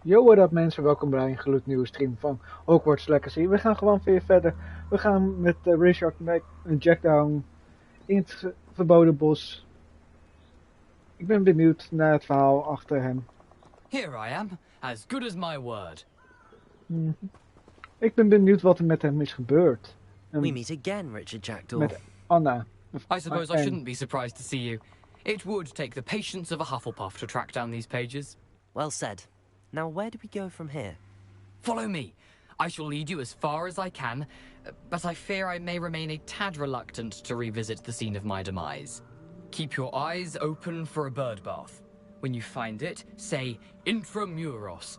Yo, what up mensen, welkom bij een gloednieuwe stream van Hogwarts Legacy. We gaan gewoon weer verder. We gaan met Richard Mac en Jack Down in het verboden bos. Ik ben benieuwd naar het verhaal achter hem. Here I am, as good as my word. Ik ben benieuwd wat er met hem is gebeurd. We meet again, Richard Jackdaw. Met Anna. I suppose I shouldn't be surprised to see you. It would take the patience of a Hufflepuff to track down these pages. Well said. Now where do we go from here? Follow me. I shall lead you as far as I can, but I fear I may remain a tad reluctant to revisit the scene of my demise. Keep your eyes open for a bird bath. When you find it, say intramuros.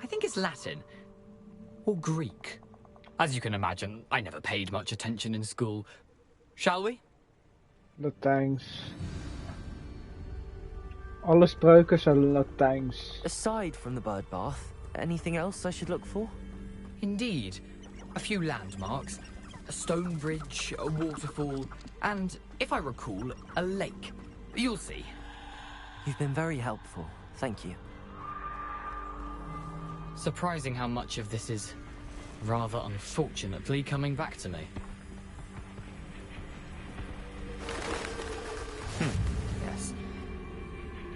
I think it's Latin. Or Greek. As you can imagine, I never paid much attention in school. Shall we? Latijns. Alle spreuken zijn Latijns. Aside from the bird bath, anything else I should look for? Indeed. A few landmarks. A stone bridge, a waterfall, and, if I recall, a lake. You'll see. You've been very helpful. Thank you. Surprising how much of this is, rather unfortunately, coming back to me. Yes.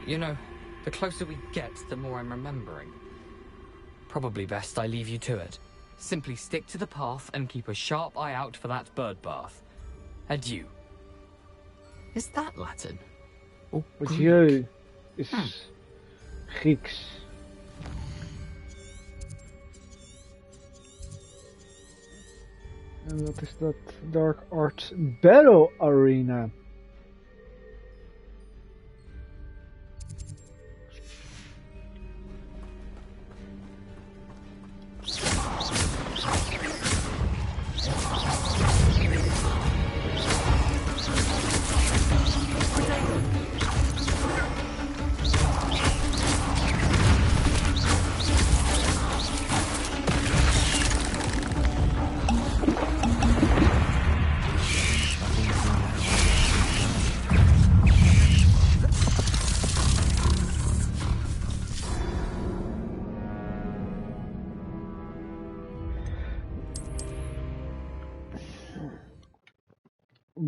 You know, the closer we get, the more I'm remembering. Probably best I leave you to it. Simply stick to the path and keep a sharp eye out for that bird bath. Adieu. Is that Latin? Or Adieu is Grieks. En wat is dat? Dark Arts Battle Arena.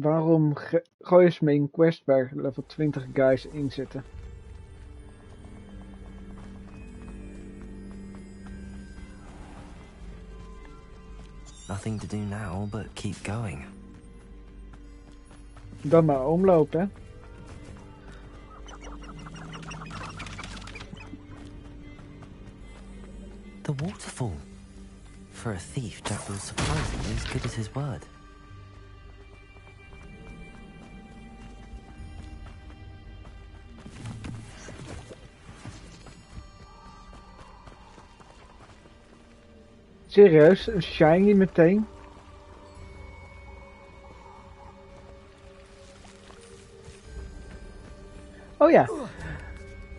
Waarom gooi je me in quest waar level 20 guys in zitten? Nothing to do now but keep going. Dan maar omlopen, hè? The waterfall. For a thief, Jackdaw's surprisingly as good as his word. Serieus, een shiny meteen? Oh ja,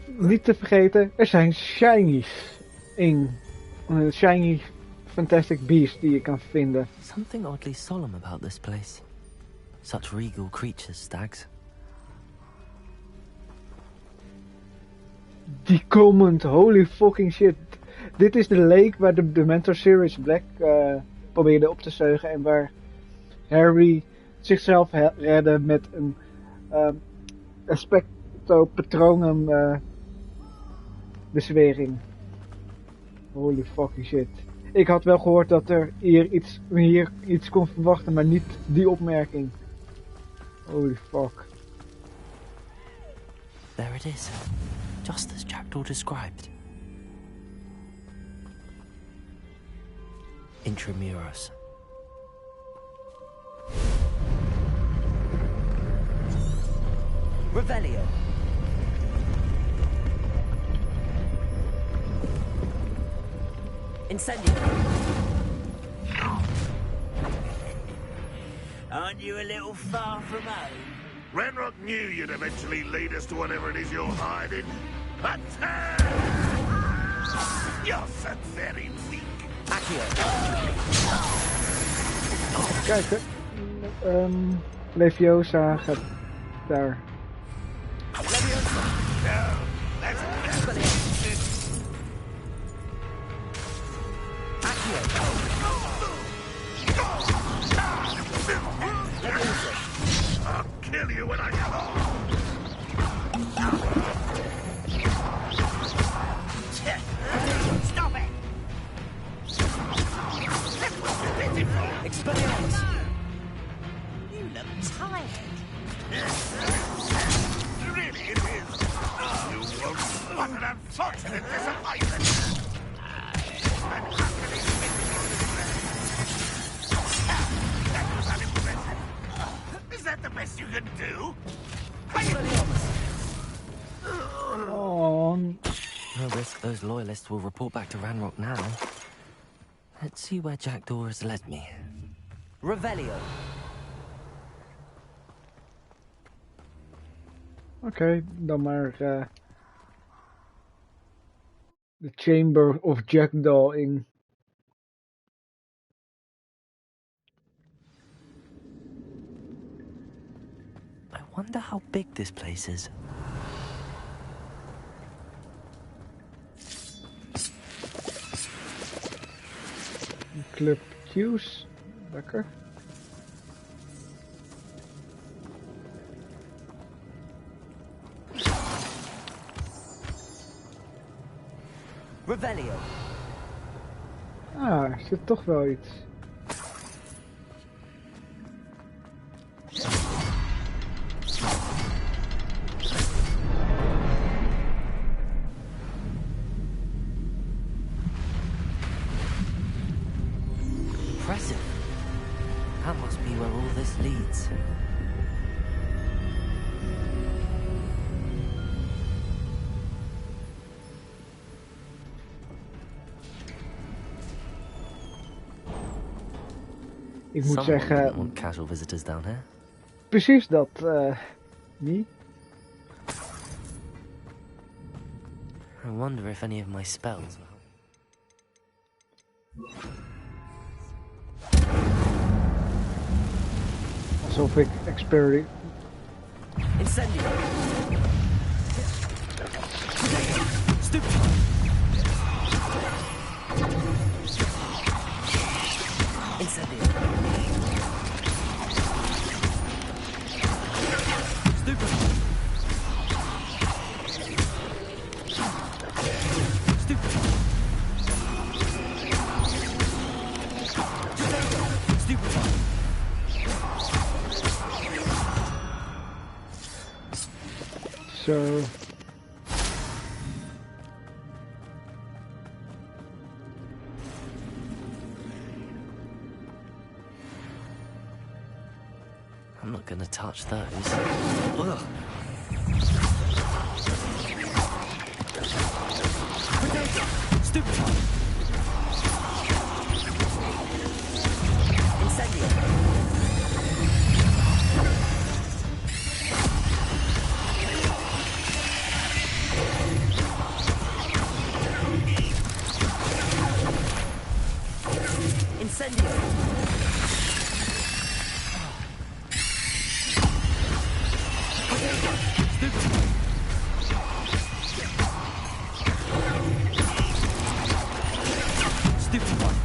niet te vergeten, er zijn shinies in een shiny fantastic beast die je kan vinden. Something oddly solemn about this place. Such regal creatures, stags. Die comment, holy fucking shit. Dit is de lake waar de Dementor Sirius Black probeerde op te zuigen en waar Harry zichzelf redde met een Expecto Patronum bezwering. Holy fucking shit. Ik had wel gehoord dat er hier iets kon verwachten, maar niet die opmerking. Holy fuck. There it is. Just as Jackdaw described. Intramuros. Revelio. Incendio. Aren't you a little far from home? Ranrock knew you'd eventually lead us to whatever it is you're hiding. Attack! You're so very weak. Accio. Kijk, Leviosa gaat daar. Those loyalists will report back to Ranrock now. Let's see where Jackdaw has led me. Revelio. Oké, dan maar de Chamber of Jackdaw in. I wonder how big this place is. Club Q's. Lekker. Revelio. Ah, er zit toch wel iets. Impressive. That must be where all this leads. Ik moet Someone zeggen, wouldn't want casual visitors down here. precies dat, niet. I wonder if any of my spells will help. Alsof ik experience. Incendio. Stupid. Incendio. Stupid. Stupid. Stupid. Zo. I'm not gonna touch those. Ugh. Stupid. Incendio. Incendio. Stupid one.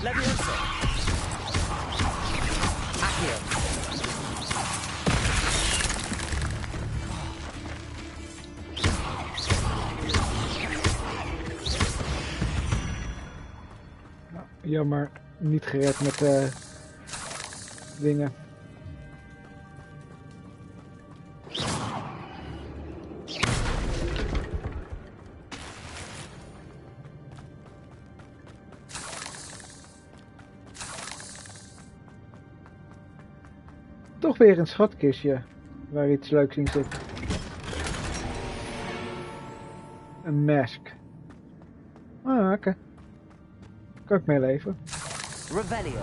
Leviosa. Accio. Jammer, niet gered met dingen. Toch weer een schatkistje waar iets leuks in zit. Een mask. Ah, oké. Kan ik mee leven. Revelio.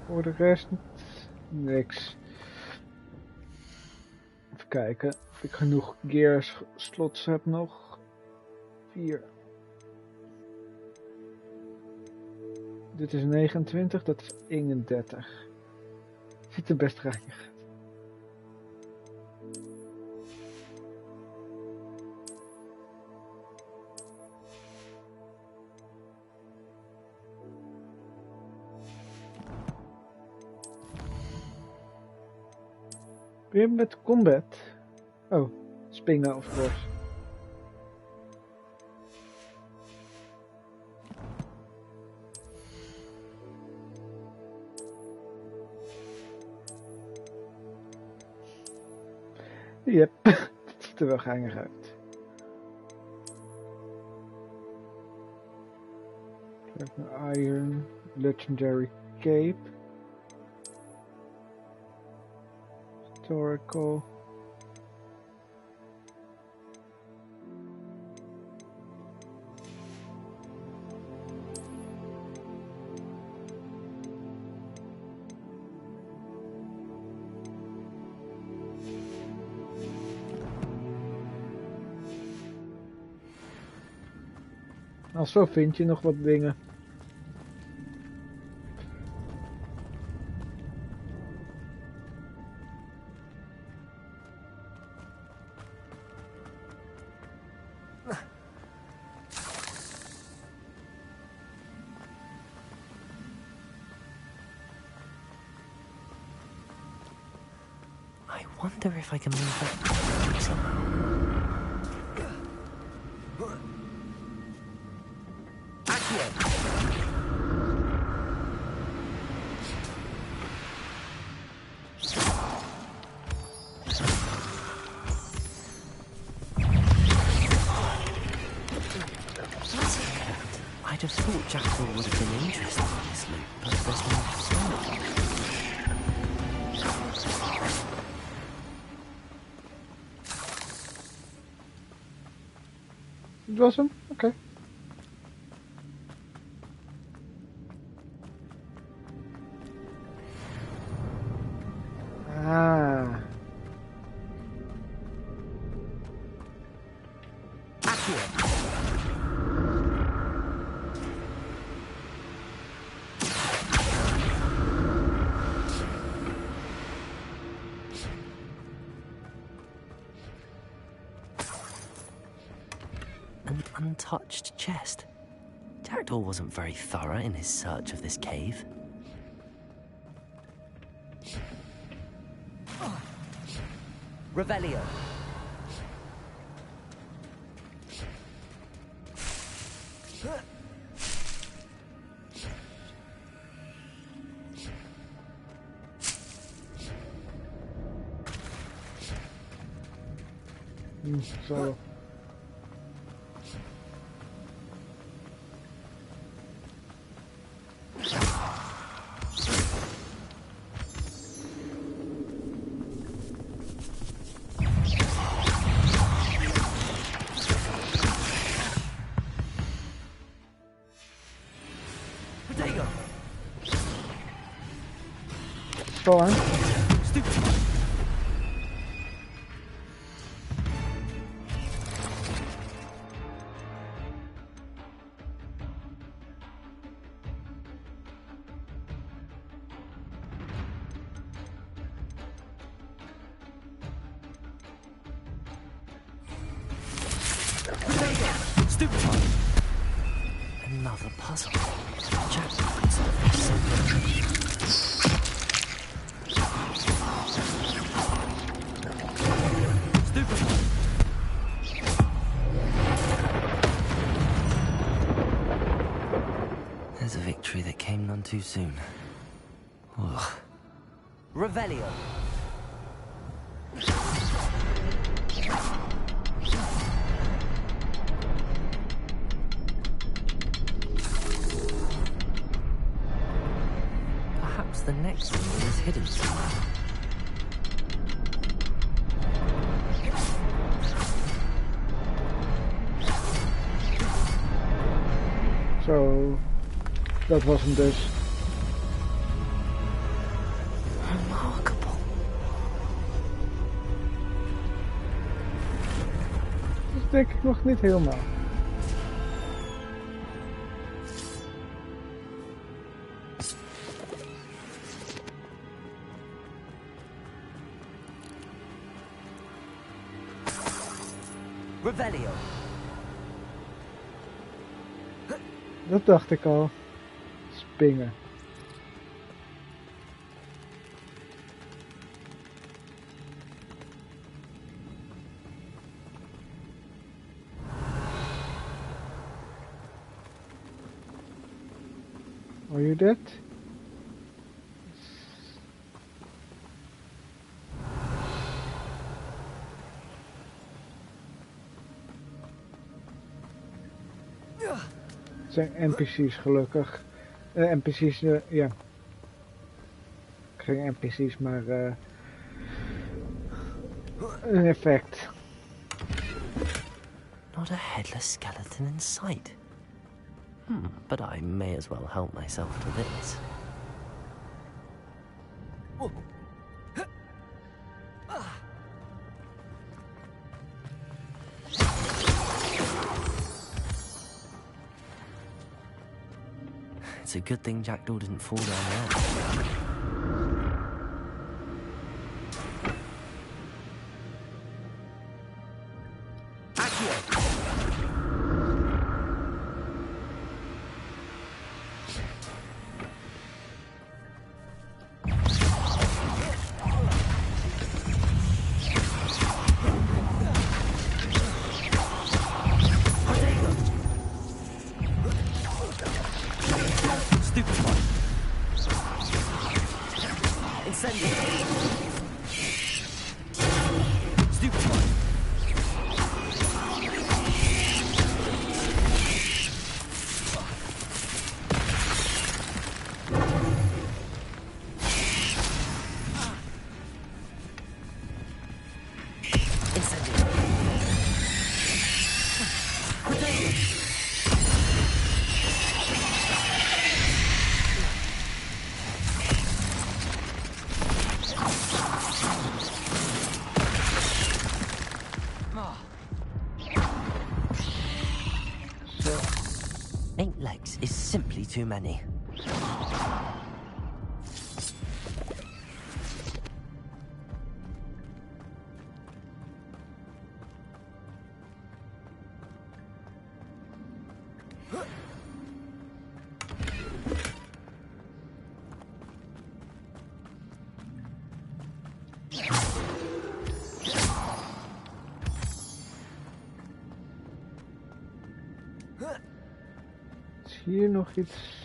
Voor de rest niks. Even kijken of ik genoeg gear slots heb nog. 4. Dit is 29, dat is 31. Ziet er best reinig uit. Weer met combat. Oh, springen of course. Yep, het ziet er wel geinig uit. Kijk naar Iron, Legendary Cape. Historical. Nou, zo vind je nog wat dingen. I wonder if I can move that somehow. I'd have thought Jackdaw would have been interested in this loot, but there's no sign. Het was hem? Oké. Ah. An untouched chest. Jackdaw wasn't very thorough in his search of this cave. Revelio. Zo. Zo aan. Another puzzle. Jackdaw could solve this so quickly. There's a victory that came none too soon. Ugh. Revelio. Perhaps the next one is hidden somewhere. Zo. Dat was hem dus. Remarkable. Dat is denk ik nog niet helemaal. Revelio. Dat dacht ik al. Spingen. Are you dead? Het zijn NPC's gelukkig. NPC's, ja. Geen NPC's, maar een effect. Not a headless skeleton in sight. But I may as well help myself to this. It's a good thing Jackdaw didn't fall down there. Is simply too many. Is hier nog iets?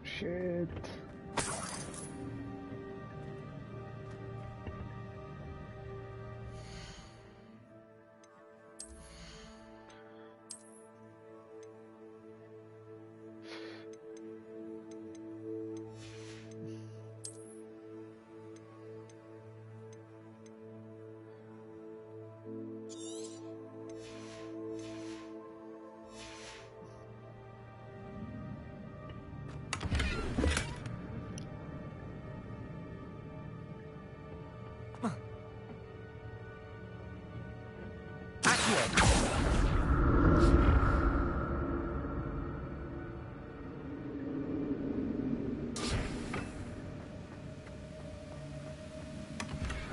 Shit.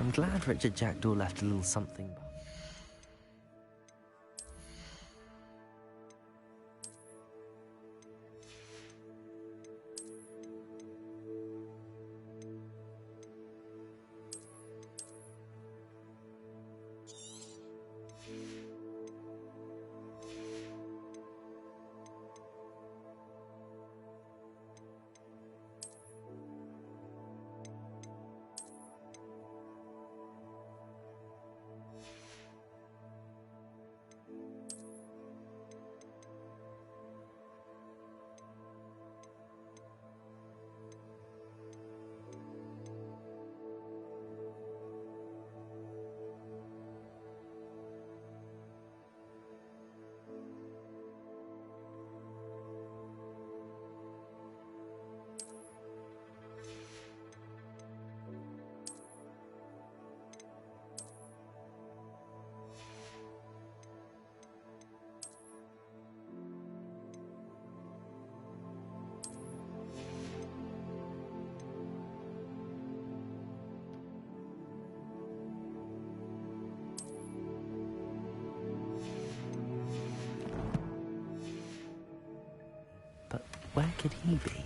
I'm glad Richard Jackdaw left a little something behind. Where could he be?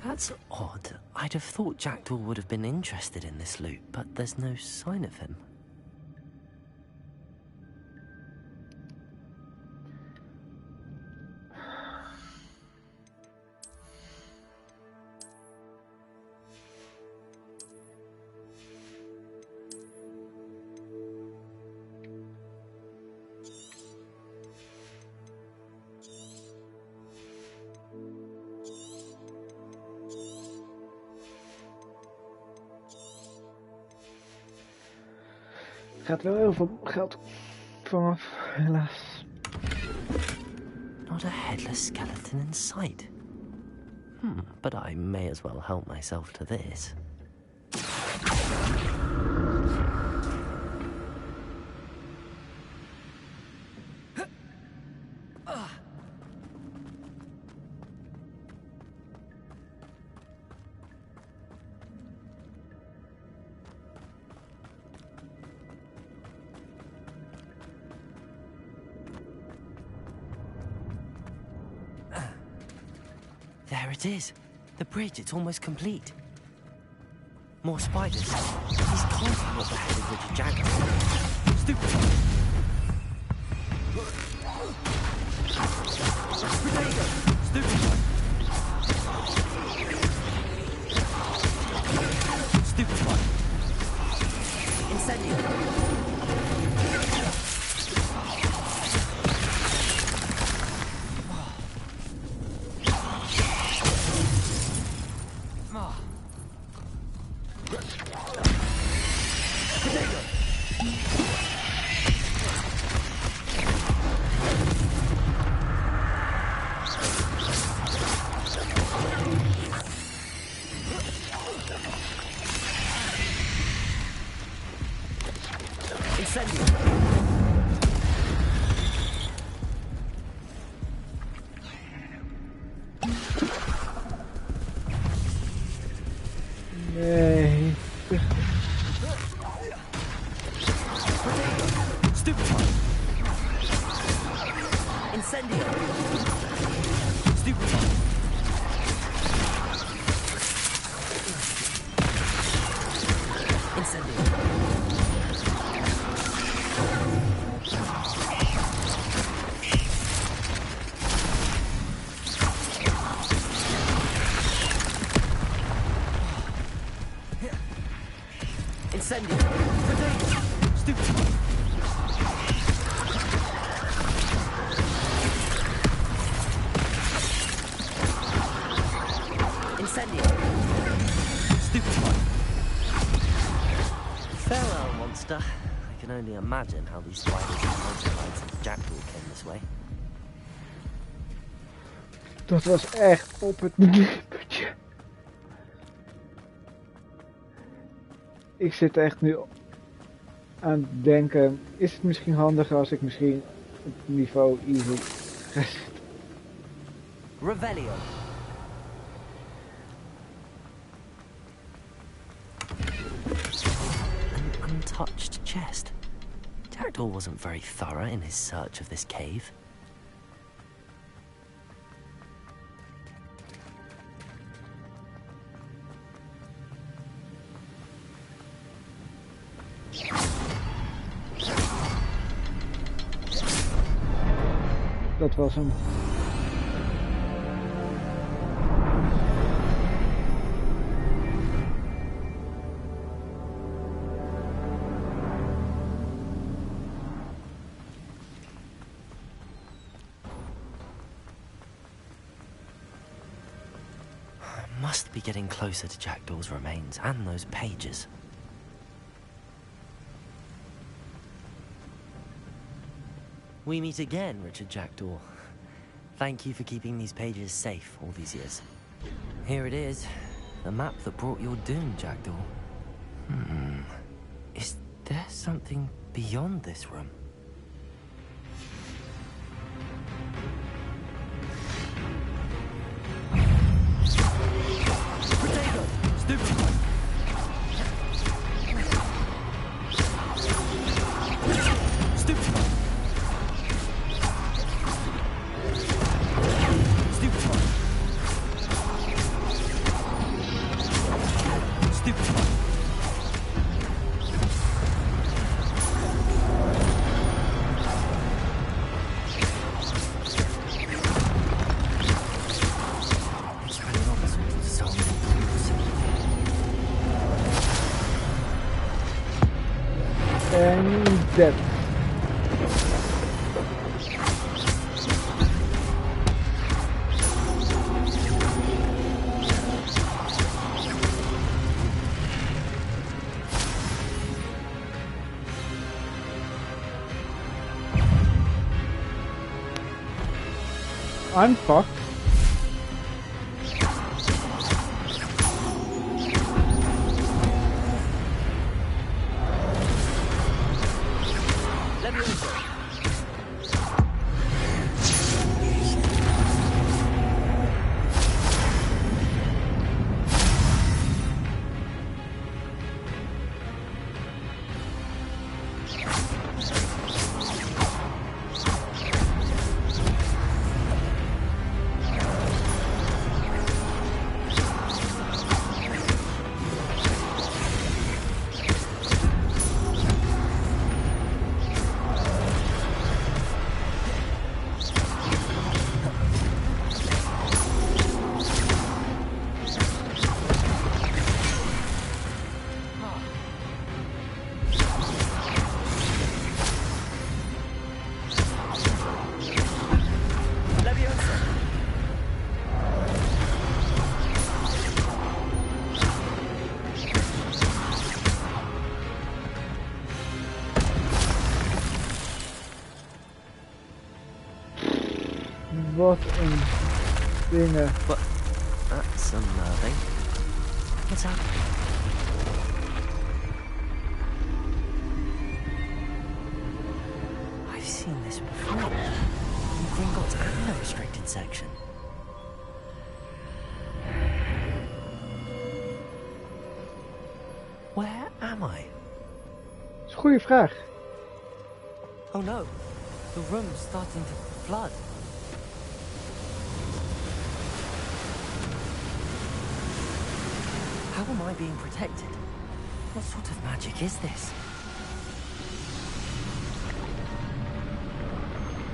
That's odd. I'd have thought Jackdaw would have been interested in this loot, but there's no sign of him. Gaat wel heel veel geld vanaf, helaas. Not a headless skeleton in sight. But I may as well help myself to this. There it is. The bridge, it's almost complete. More spiders. These can't be what the head of Richard Jackdaw. Stupid. Stupid. Stupid one. Incendio. Nee. Stupid one. Incendio. Stupid one. Incendio. Incendio. Stupid one. Incendio. Stupid one. Farewell, monster. I can only imagine how these spiders have multiplied since Jackdaw came this way. Dat was echt op het nippertje. Ik zit echt nu aan het denken, is het misschien handiger als ik misschien op niveau easy ga zitten? Revelio. An untouched chest. Jackdaw wasn't very thorough in his search of this cave. Dat was hem. Must be getting closer to Jackdaw's remains and those pages. We meet again, Richard Jackdaw. Thank you for keeping these pages safe all these years. Here it is. The map that brought your doom, Jackdaw. Is there something beyond this room? Potato! Stupid! And dead. I'm fucked. Wat een dingen. But that's unnerving. What's happening? I've seen this before. In Gringotts and the restricted section. Where am I? Dat is een goede vraag. Oh no, the room's starting to flood. How am I being protected? What sort of magic is this?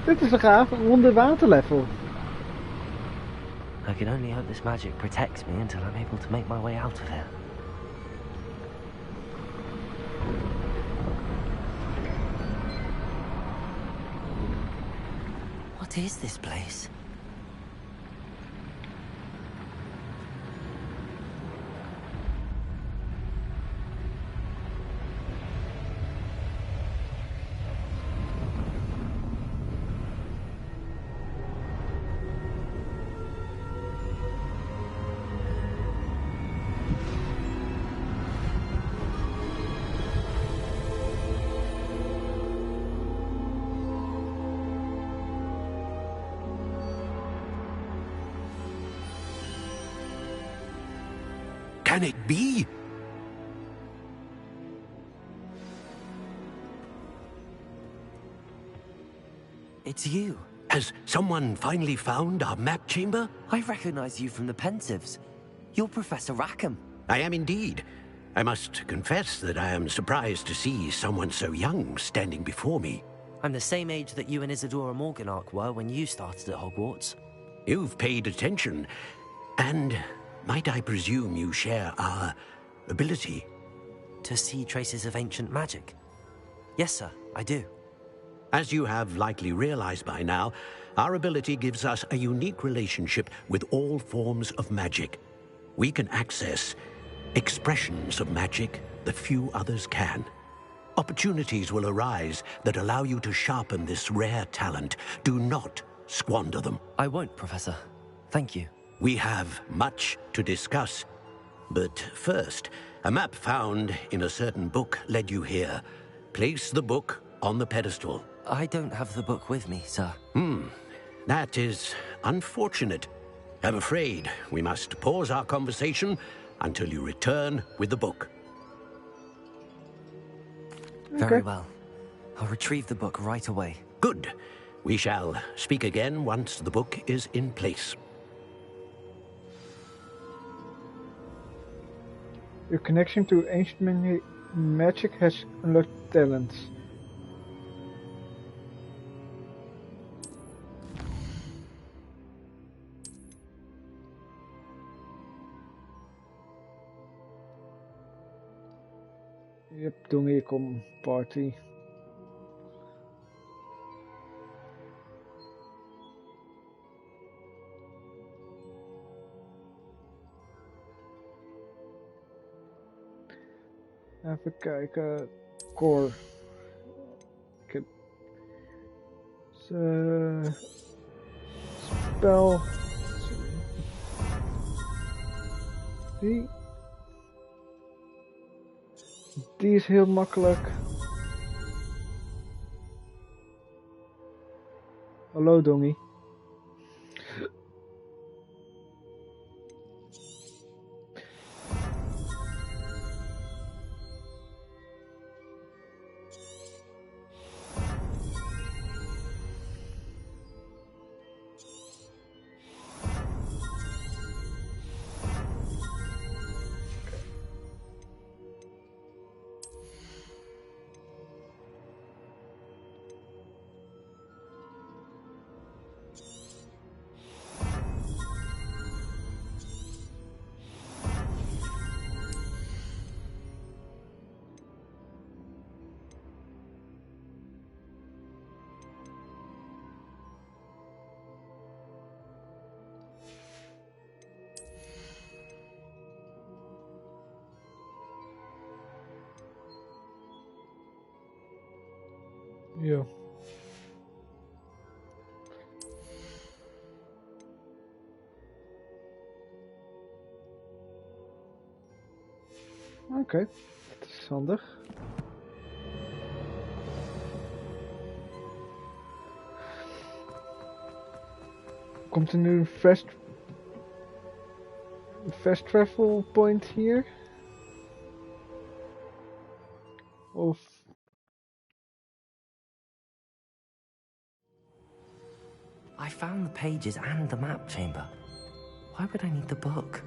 Dit is een gaaf onderwaterlevel. I can only hope this magic protects me until I'm able to make my way out of here. What is this place? Can it be? It's you. Has someone finally found our map chamber? I recognize you from the Pensives. You're Professor Rackham. I am indeed. I must confess that I am surprised to see someone so young standing before me. I'm the same age that you and Isadora Morganach were when you started at Hogwarts. You've paid attention, and might I presume you share our ability? To see traces of ancient magic? Yes, sir, I do. As you have likely realized by now, our ability gives us a unique relationship with all forms of magic. We can access expressions of magic that few others can. Opportunities will arise that allow you to sharpen this rare talent. Do not squander them. I won't, Professor. Thank you. We have much to discuss. But first, a map found in a certain book led you here. Place the book on the pedestal. I don't have the book with me, sir. That is unfortunate. I'm afraid we must pause our conversation until you return with the book. Very well. I'll retrieve the book right away. Good. We shall speak again once the book is in place. Your connection to ancient magic has unlocked talents. Yep, doen hier kom party. Even kijken. Core. Ik heb... Spel. Die is heel makkelijk. Hallo Dongie. Ja. Oké, dat is handig. Komt er nu een fast travel point hier? Of... I found the pages and the map chamber. Why would I need the book?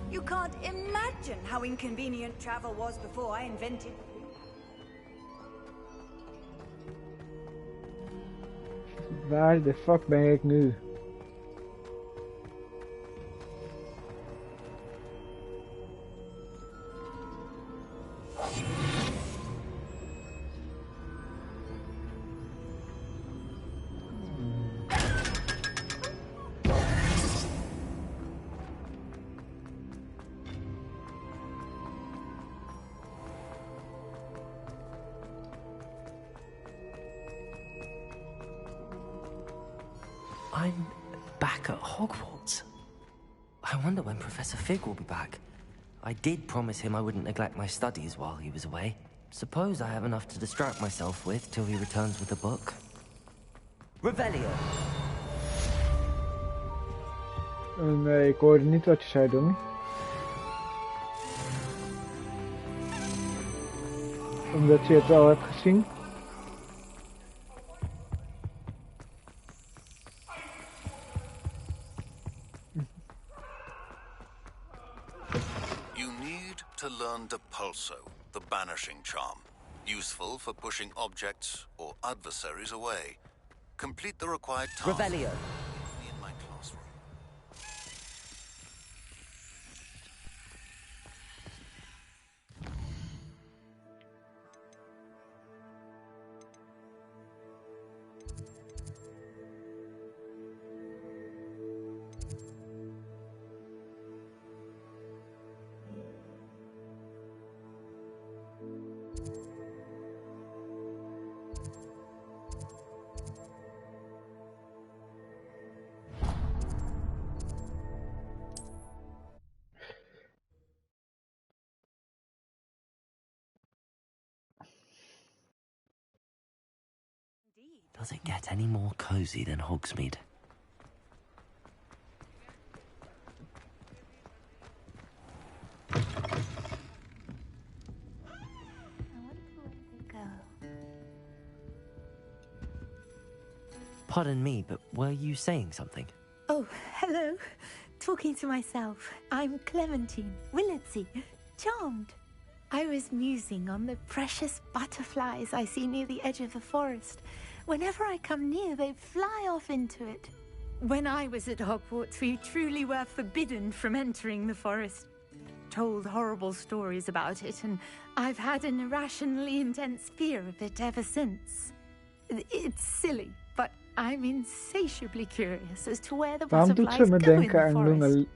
You can't imagine how inconvenient travel was before I invented... Waar de fuck ben ik nu? I'm back at Hogwarts. I wonder when Professor Fig will be back. I did promise him I wouldn't neglect my studies while he was away. Suppose I have enough to distract myself with till he returns with the book. Revelio. Nee, ik hoorde niet wat je zei, Donnie. Omdat je het al hebt gezien. You need to learn Depulso, the banishing charm. Useful for pushing objects or adversaries away. Complete the required task. Revelio. Me in my classroom. Does it get any more cozy than Hogsmeade? Pardon me, but were you saying something? Oh, hello. Talking to myself. I'm Clementine, Willardsey, charmed. I was musing on the precious butterflies I see near the edge of the forest. Whenever I come near, they fly off into it. When I was at Hogwarts, we truly were forbidden from entering the forest. Told horrible stories about it, and I've had an irrationally intense fear of it ever since. It's silly, but I'm insatiably curious as to where the Waarom doet butterflies ze me go in denken the aan forest.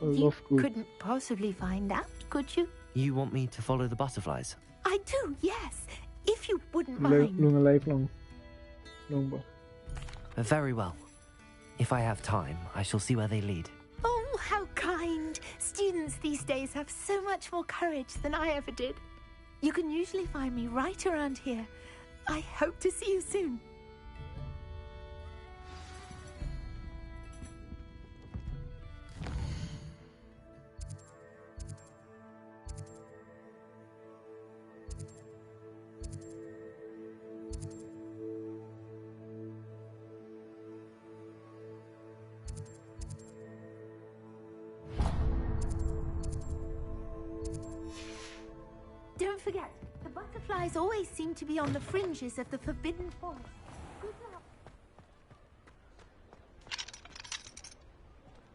You Lovegood? couldn't possibly find out, could you? You want me to follow the butterflies? I do, yes. If you wouldn't mind. Lunge leeflang. Longbow. Very well. If I have time, I shall see where they lead. Oh, how kind. Students these days have so much more courage than I ever did. You can usually find me right around here. I hope to see you soon. Don't forget, the butterflies always seem to be on the fringes of the forbidden forest. Good luck.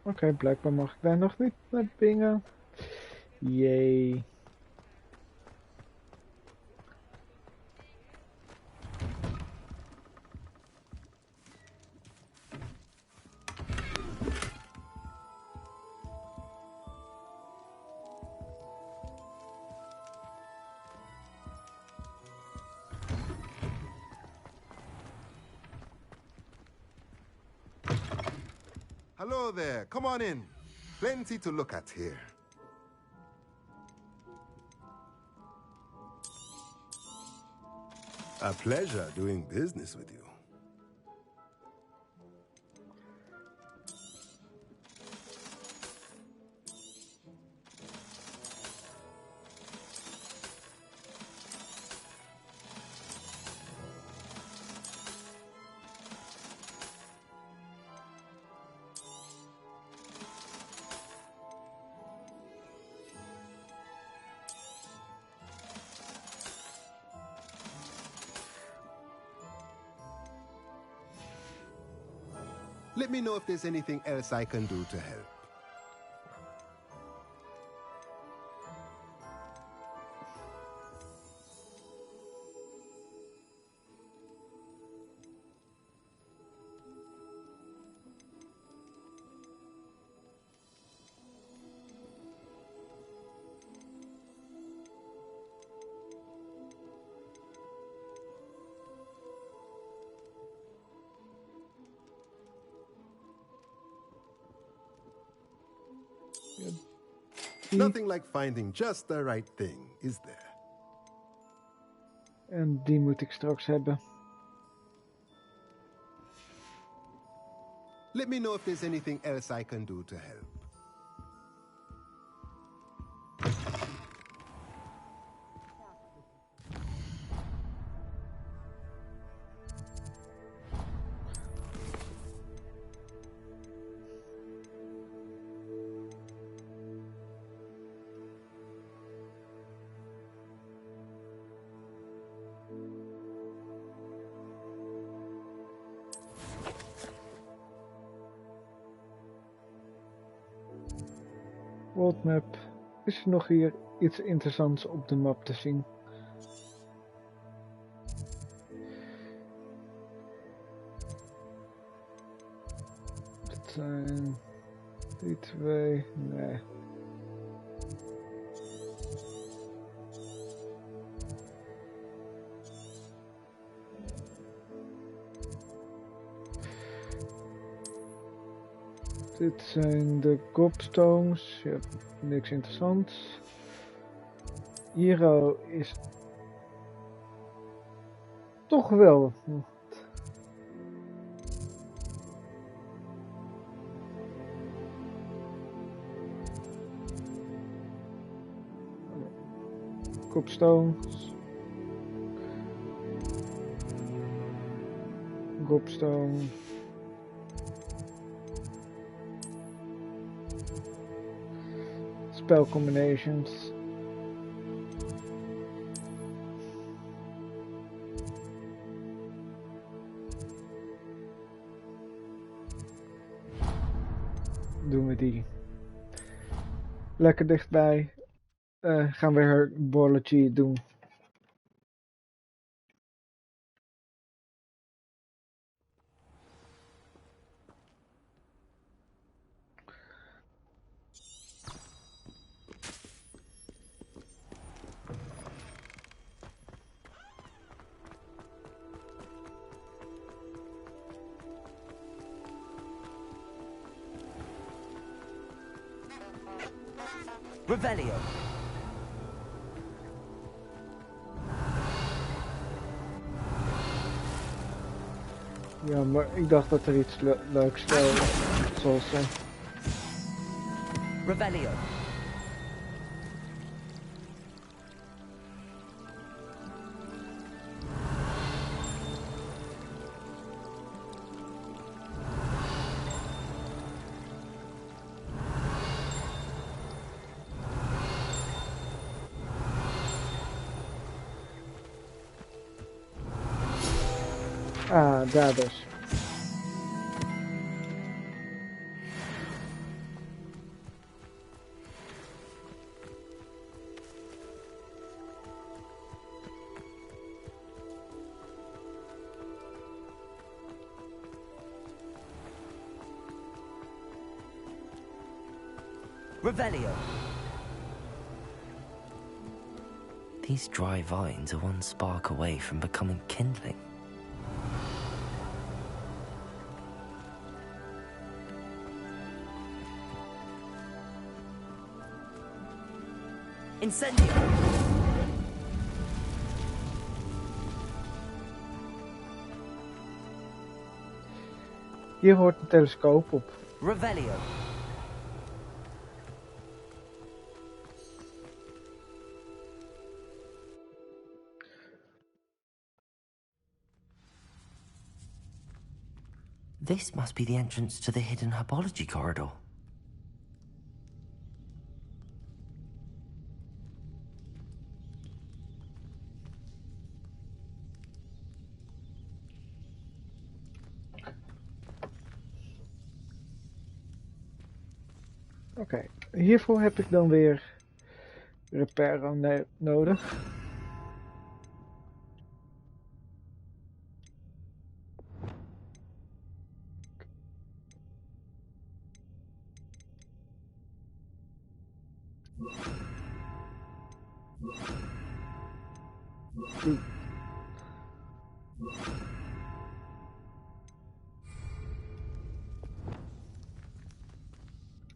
Oké, blijkbaar mag ik daar nog niet naar bingen. Jee. Hello there, come on in. Plenty to look at here. A pleasure doing business with you. Let me know if there's anything else I can do to help. Nothing like finding just the right thing, is there? En die moet ik straks hebben. Let me know if there's anything else I can do to help. World map. Is er nog hier iets interessants op de map te zien? Dat zijn die twee. Nee. Dit zijn de gobstones. Ja, niks interessants. Hero is toch wel. Copstone. Gobstone. Spell combinations. Doen we die. Lekker dichtbij. Gaan we herbolology doen. Revelio. Ja, maar ik dacht dat er iets leuks zoals Revelio. Ah, daar dus. Revelio. These dry vines are one spark away from becoming kindling. Incendio. Hier hoort een telescoop op. Revelio. This must be the entrance to the hidden herbology corridor. Oké, hiervoor heb ik dan weer Reparo nodig.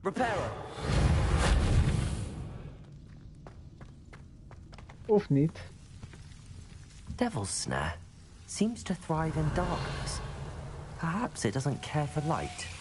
Reparo. Of niet. Devil's Snare seems to thrive in darkness. Perhaps it doesn't care for light.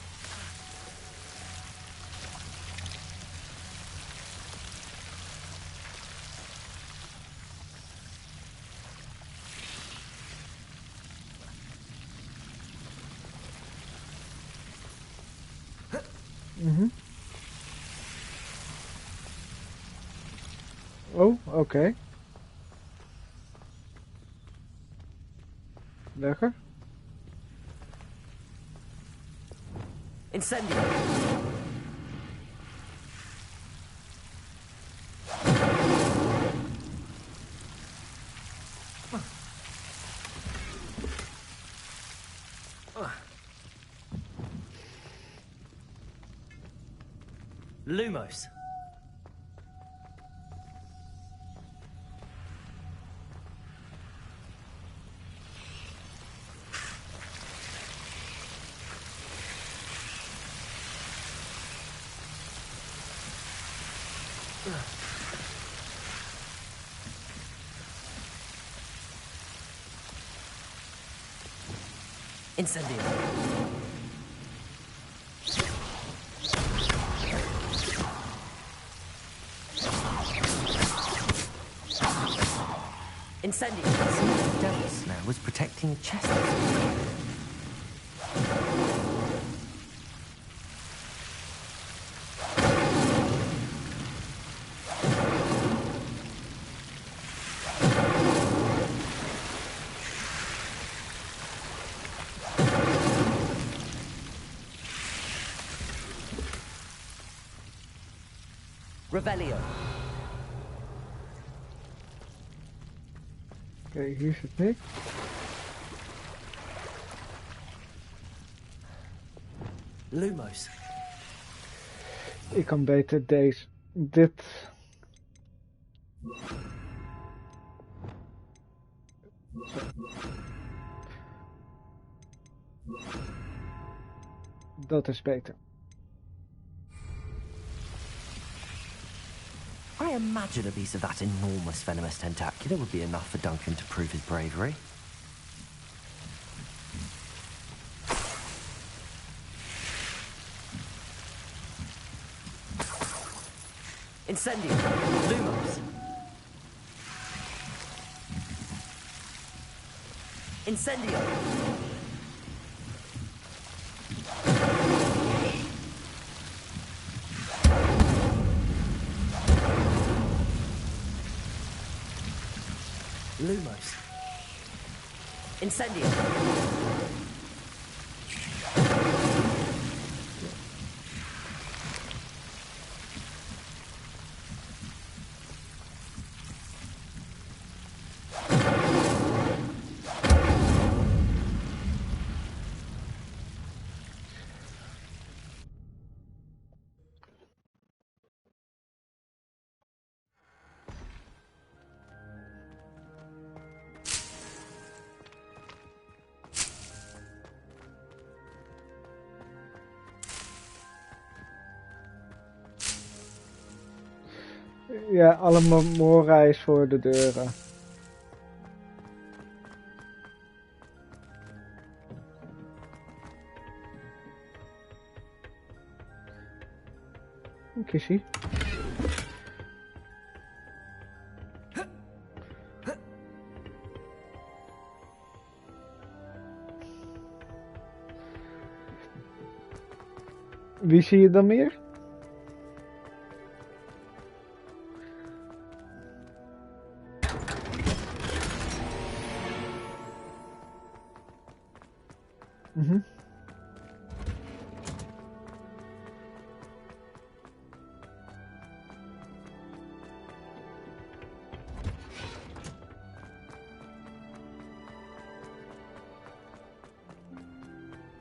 Oh, oké. Lekker. Incendio. Lumos. Incendio. Incendio. The devil snare was protecting a chest. Revelio. Oké, hier zit niks. Lumos. Ik kan beter dit. Dat is beter. I imagine a piece of that enormous venomous tentacular would be enough for Duncan to prove his bravery. Incendio. Lumos. Incendio. Lumos. Incendio. Ja, allemaal Mora is voor de deuren. Een kissie. Wie zie je dan meer? Mhm.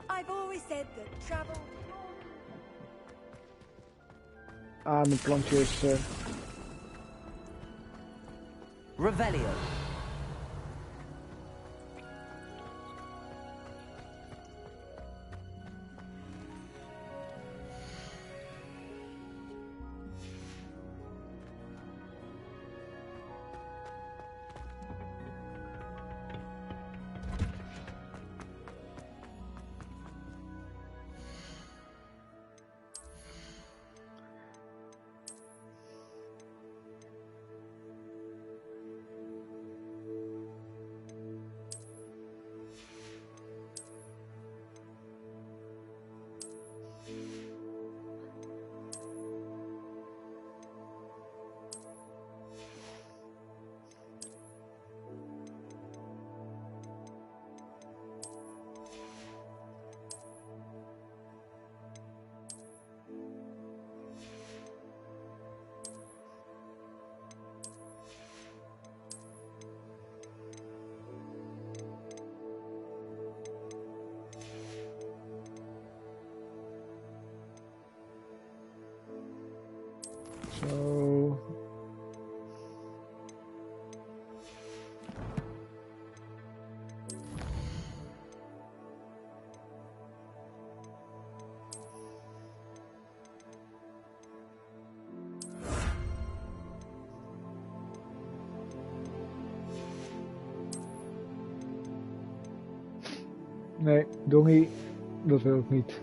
I've always said that travel. Ah, mijn plantje is... Revelio. Zo. Nee, Dongie, dat wil ik niet.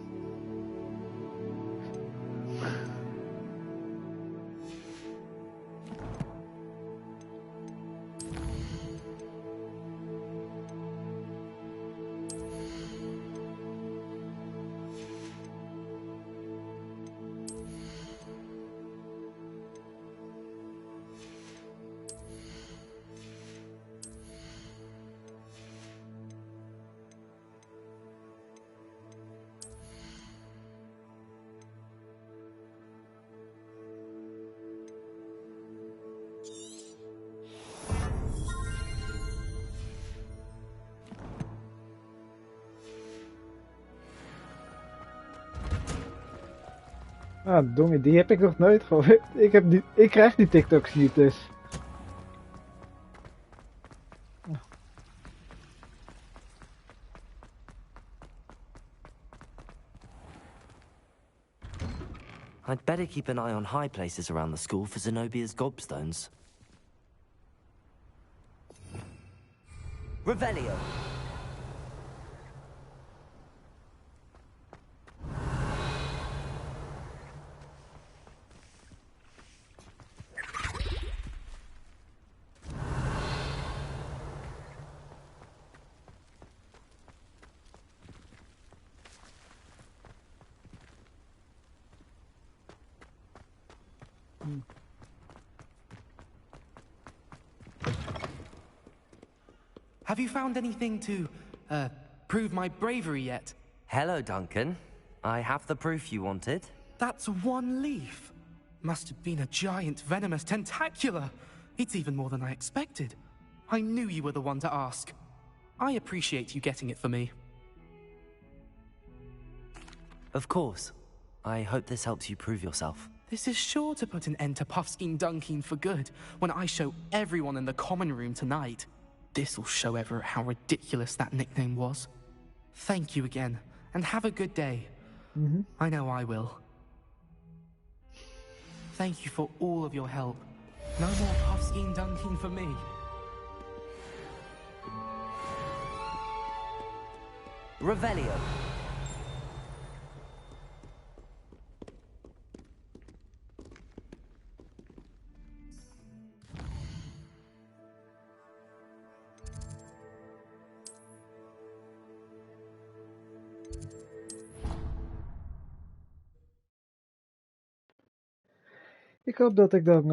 Ah, domme, die heb ik nog nooit gehoord. Ik krijg die TikToks niet, dus. I'd better keep an eye on high places around the school for Zenobia's gobstones. Revelio. Have you found anything to, prove my bravery yet? Hello, Duncan. I have the proof you wanted. That's one leaf. Must have been a giant venomous tentacula. It's even more than I expected. I knew you were the one to ask. I appreciate you getting it for me. Of course. I hope this helps you prove yourself. This is sure to put an end to Puffskein Dunkeen for good when I show everyone in the common room tonight. This'll show Everett how ridiculous that nickname was. Thank you again, and have a good day. I know I will. Thank you for all of your help. No more Puffskein Dunkeen for me. Revelio. Ik hoop dat ik dan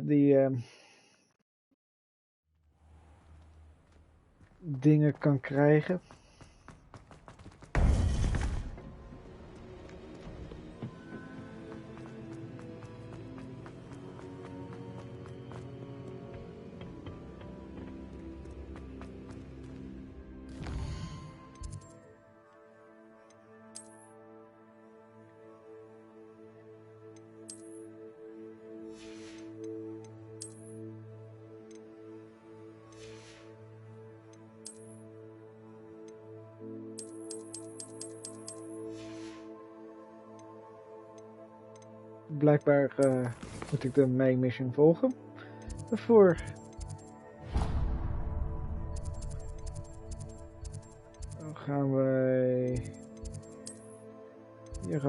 die dingen kan krijgen. Blijkbaar moet ik de main mission volgen. Daarvoor dan gaan wij hier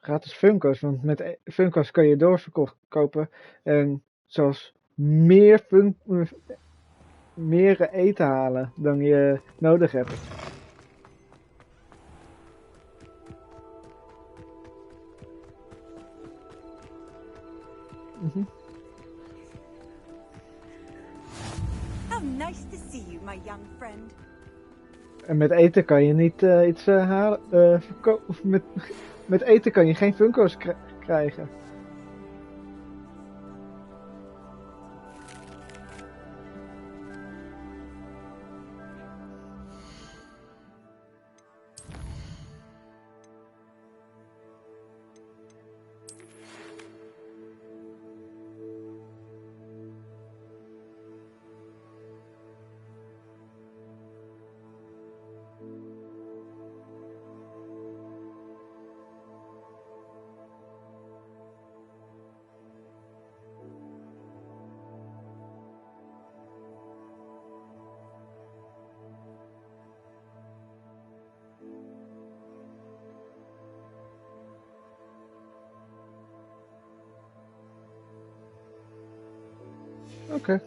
gratis Funko's, want met Funko's kan je doorverkopen en zelfs meer eten halen dan je nodig hebt. How nice to see you, my young friend. En met eten kan je niet iets halen. Met eten kan je geen Funko's krijgen. Okay.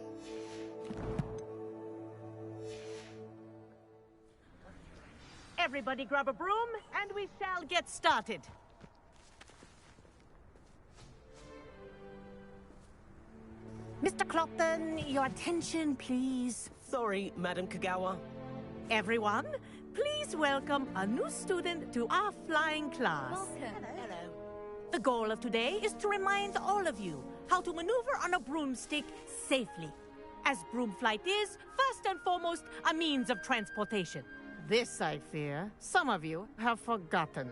Everybody grab a broom, and we shall get started. Mr. Clopton, your attention, please. Sorry, Madam Kagawa. Everyone, please welcome a new student to our flying class. Welcome. Hello. The goal of today is to remind all of you how to maneuver on a broomstick safely, as broom flight is, first and foremost, a means of transportation. This, I fear, some of you have forgotten.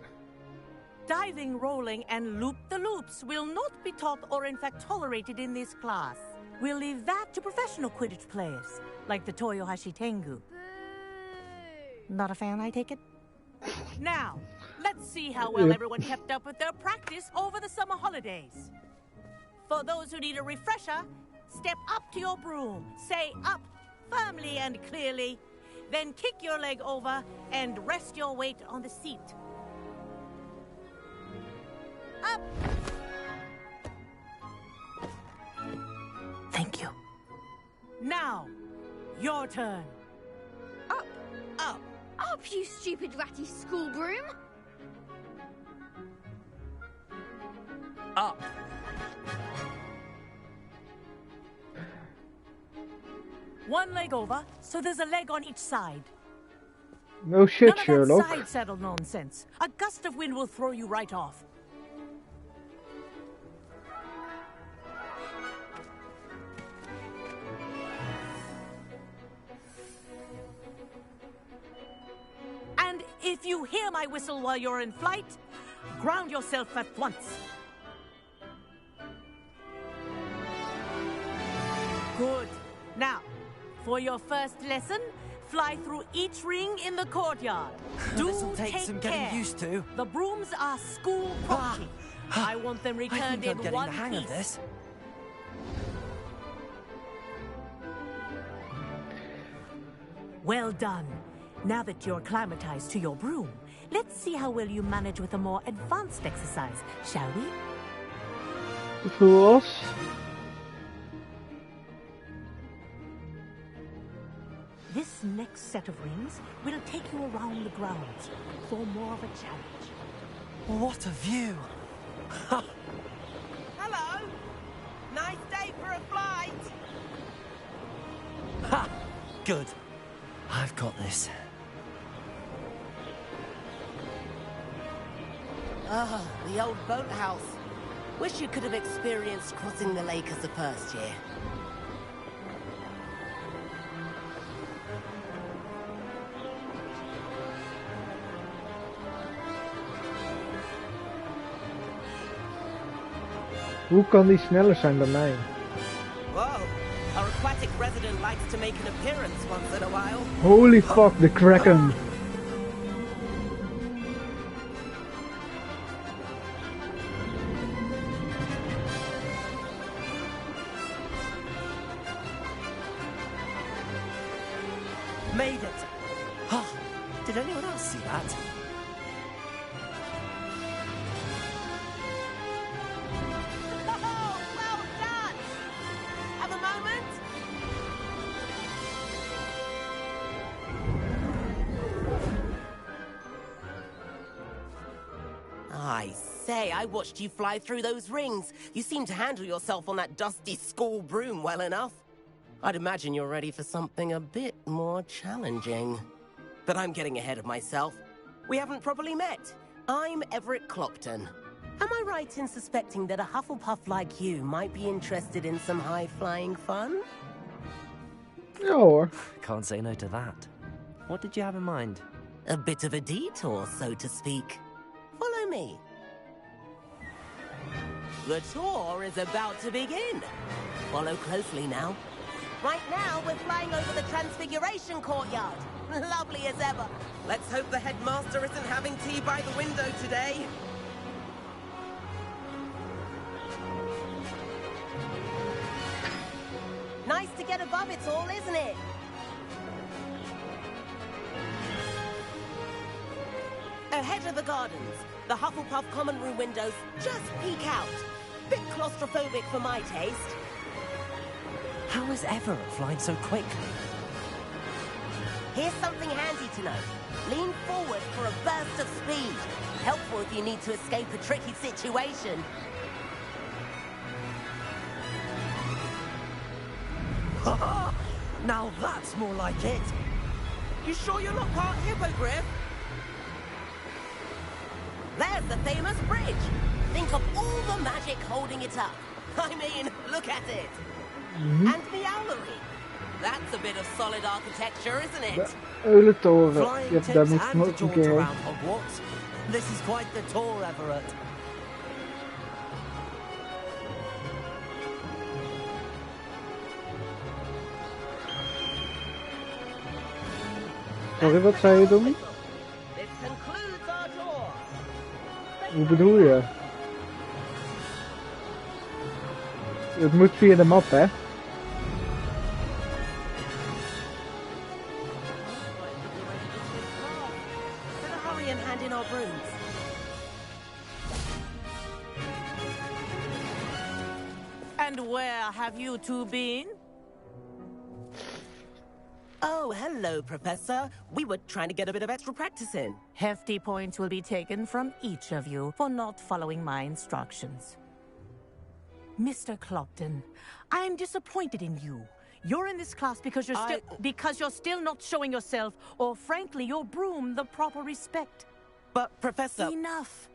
Diving, rolling, and loop-the-loops will not be taught or in fact tolerated in this class. We'll leave that to professional Quidditch players, like the Toyohashi Tengu. Not a fan, I take it? Now, let's see how well everyone kept up with their practice over the summer holidays. For those who need a refresher, step up to your broom, say up firmly and clearly, then kick your leg over and rest your weight on the seat. Up! Thank you. Now, your turn. Up! Up! Up, you stupid ratty school broom! Up! One leg over, so there's a leg on each side. No shit, None Sherlock. of that side saddle nonsense. A gust of wind will throw you right off. And if you hear my whistle while you're in flight, ground yourself at once. Good. Now, for your first lesson, fly through each ring in the courtyard. This'll take some getting care. used to. The brooms are school property. I want them returned I think I'm in getting one the hang piece. of this. Well done. Now that you're acclimatized to your broom, let's see how well you manage with a more advanced exercise, shall we? Zoals? This next set of rings will take you around the grounds for more of a challenge. What a view! Hello! Nice day for a flight! Ha! Good. I've got this. Ah, the old boathouse. Wish you could have experienced crossing the lake as a first year. Hoe kan die sneller zijn dan mij? Whoa, our aquatic resident likes to make an appearance once in a while. Holy fuck, the Kraken! Made it! Oh, did anyone else see that? Oh, well done! Have a moment? I say, I watched you fly through those rings. You seem to handle yourself on that dusty school broom well enough. I'd imagine you're ready for something a bit more challenging. But I'm getting ahead of myself. We haven't properly met. I'm Everett Clopton. Am I right in suspecting that a Hufflepuff like you might be interested in some high-flying fun? Ja hoor. Can't say no to that. What did you have in mind? A bit of a detour, so to speak. Follow me. The tour is about to begin. Follow closely now. Right now, we're flying over the Transfiguration Courtyard. Lovely as ever. Let's hope the headmaster isn't having tea by the window today. Nice to get above it all, isn't it? Ahead of the gardens, the Hufflepuff common room windows just peek out. Bit claustrophobic for my taste. How is Everett flying so quickly? Here's something handy to know. Lean forward for a burst of speed. Helpful if you need to escape a tricky situation. Now that's more like it. You sure you're not part hippogriff? There's the famous bridge. Think of all the magic holding it up. I mean, look at it. And the owlery. That's a bit of solid architecture, isn't it? De Eulentoren. Flying Ja, daar tips moet ik and nog a een jaunt keer heen. around Hogwarts. This is quite the tour, Everett. Sorry, wat zei je, Dommy? This concludes our tour. Hoe bedoel je? Het moet via de map, hè? Better hurry and hand in our brooms. And where have you two been? Oh, hello, Professor. We were trying to get a bit of extra practice in. Hefty points will be taken from each of you for not following my instructions. Mr. Clopton, I'm disappointed in you. You're in this class because you're still not showing yourself, or frankly, your broom the proper respect. But, Professor... Enough.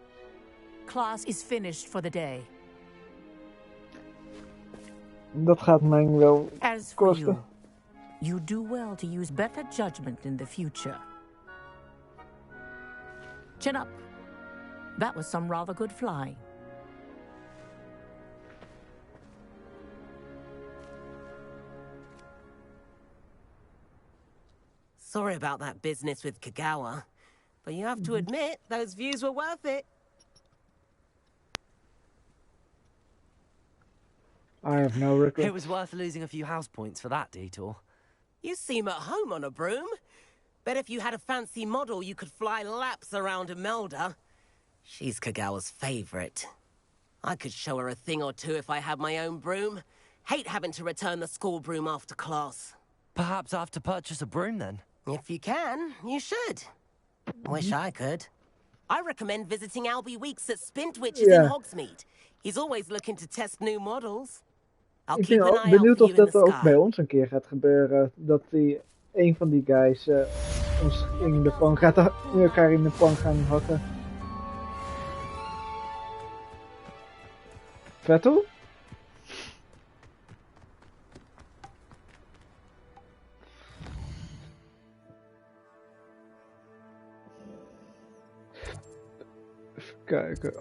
Class is finished for the day. Dat gaat mij wel As for kosten. you, you do well to use better judgment in the future. Chin up. That was some rather good flying. Sorry about that business with Kagawa, but you have to admit, those views were worth it. I have no regrets. It was worth losing a few house points for that detour. You seem at home on a broom. Bet if you had a fancy model, you could fly laps around Imelda. She's Kagawa's favorite. I could show her a thing or two if I had my own broom. Hate having to return the school broom after class. Perhaps I have to purchase a broom then. If you can, you should. Wish I could. I recommend visiting Albie Weeks at Spintwitches in Hogsmeade. He's always looking to test new models. I'll keep an eye out for benieuwd of you in dat the ook sky. bij ons een keer gaat gebeuren. Dat een van die guys ons in de pan gaat elkaar in de pan gaan hakken. Vettel? Even kijken.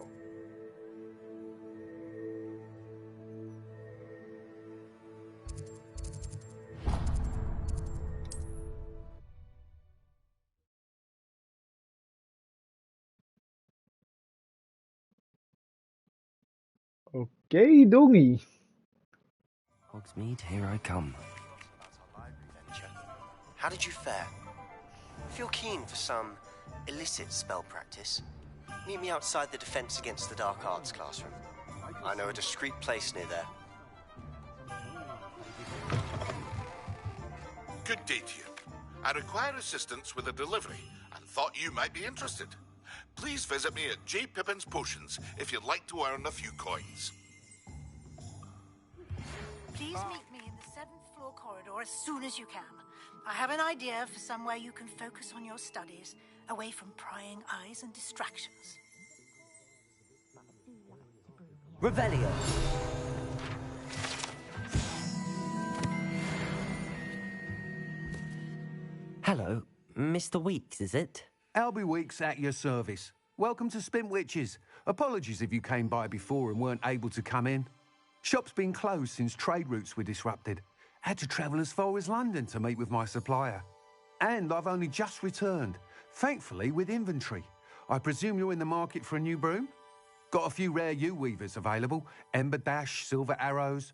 Oké, Dongie. Hogsmeade, here I come. How did you fare? Feel keen for some illicit spell practice? Meet me outside the Defense Against the Dark Arts classroom. I know a discreet place near there. Good day to you. I require assistance with a delivery and thought you might be interested. Please visit me at J. Pippin's Potions if you'd like to earn a few coins. Please meet me in the 7th floor corridor as soon as you can. I have an idea for somewhere you can focus on your studies, away from prying eyes and distractions. Revelio. Hello, Mr. Weeks, is it? Albie Weeks at your service. Welcome to Spintwitches. Apologies if you came by before and weren't able to come in. Shop's been closed since trade routes were disrupted. Had to travel as far as London to meet with my supplier. And I've only just returned, thankfully with inventory. I presume you're in the market for a new broom? Got a few rare U-weavers available. Ember Dash, Silver Arrows.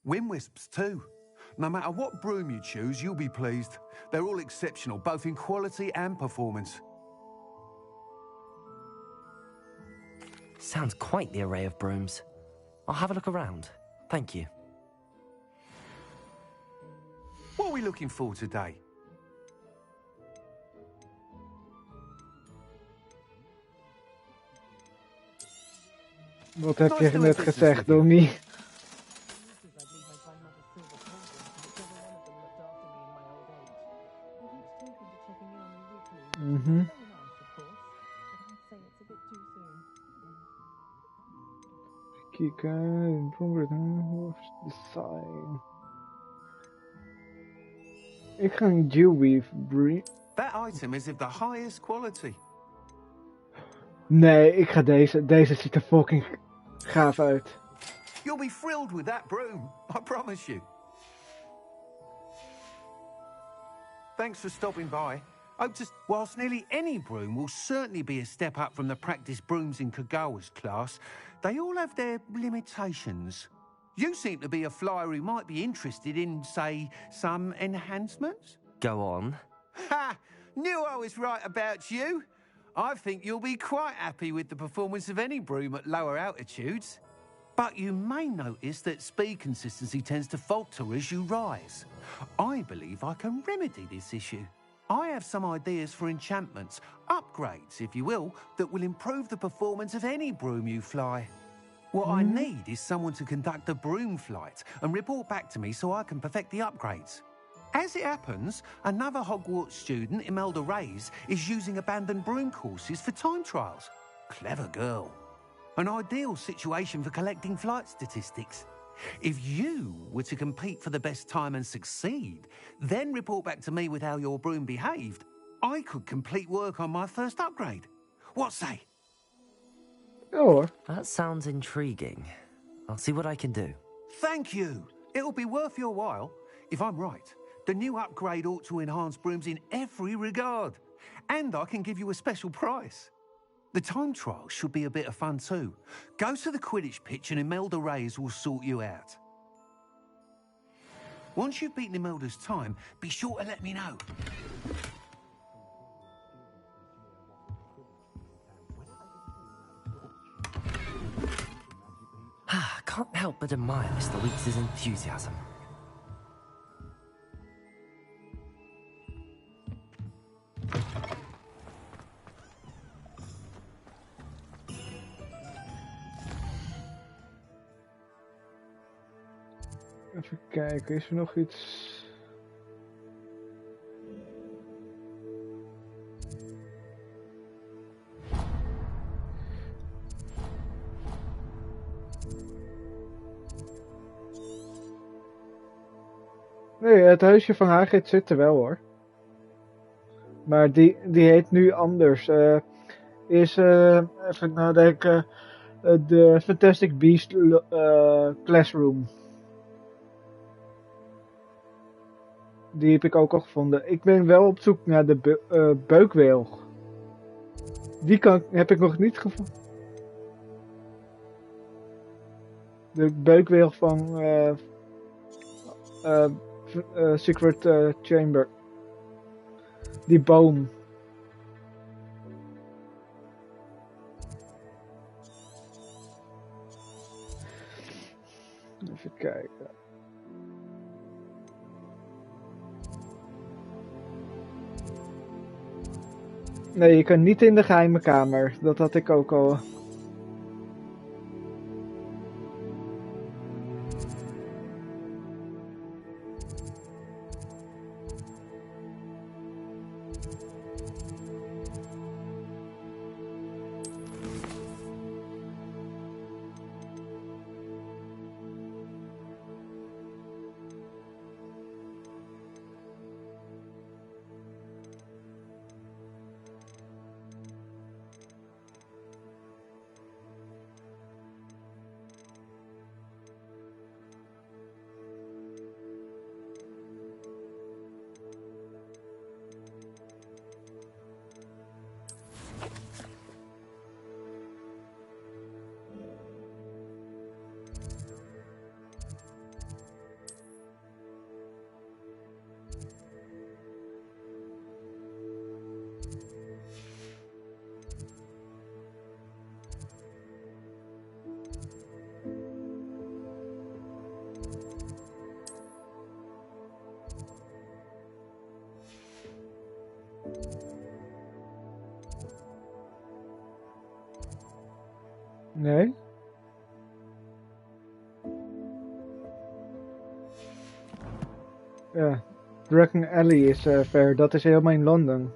Wind Wisps too. No matter what broom you choose, you'll be pleased. They're all exceptional, both in quality and performance. Sounds quite the array of brooms. I'll have a look around. Thank you. What are we looking for today? Wat heb je net gezegd, Donnie? Kijken, de sign. Ik ga een Jewweave breed. That item is of the highest quality. Nee, ik ga deze. Deze ziet er fucking gaaf uit. You'll be thrilled with that broom, I promise you. Thanks for stopping by. Whilst nearly any broom will certainly be a step up from the practice brooms in Kagawa's class, they all have their limitations. You seem to be a flyer who might be interested in, say, some enhancements? Go on. Ha! Knew I was right about you. I think you'll be quite happy with the performance of any broom at lower altitudes. But you may notice that speed consistency tends to falter as you rise. I believe I can remedy this issue. I have some ideas for enchantments, upgrades, if you will, that will improve the performance of any broom you fly. What I need is someone to conduct a broom flight and report back to me so I can perfect the upgrades. As it happens, another Hogwarts student, Imelda Reyes, is using abandoned broom courses for time trials. Clever girl. An ideal situation for collecting flight statistics. If you were to compete for the best time and succeed, then report back to me with how your broom behaved, I could complete work on my first upgrade. What say? Oh. That sounds intriguing. I'll see what I can do. Thank you. It'll be worth your while. If I'm right, the new upgrade ought to enhance brooms in every regard. And I can give you a special price. The time trial should be a bit of fun too. Go to the Quidditch pitch and Imelda Reyes will sort you out. Once you've beaten Imelda's time, be sure to let me know. Can't help but admire Mr. Weeks' enthusiasm. Even kijken, is er nog iets? Nee, het huisje van Hagrid zit er wel hoor. Maar die heet nu anders. Even nadenken, de Fantastic Beast Classroom. Die heb ik ook al gevonden. Ik ben wel op zoek naar de beukweel. Die heb ik nog niet gevonden. De beukweel van Secret Chamber. Die boom. Even kijken. Nee, je kan niet in de geheime kamer. Dat had ik ook al. Nee. Ja, Dragon Alley is ver. Dat is helemaal in Londen.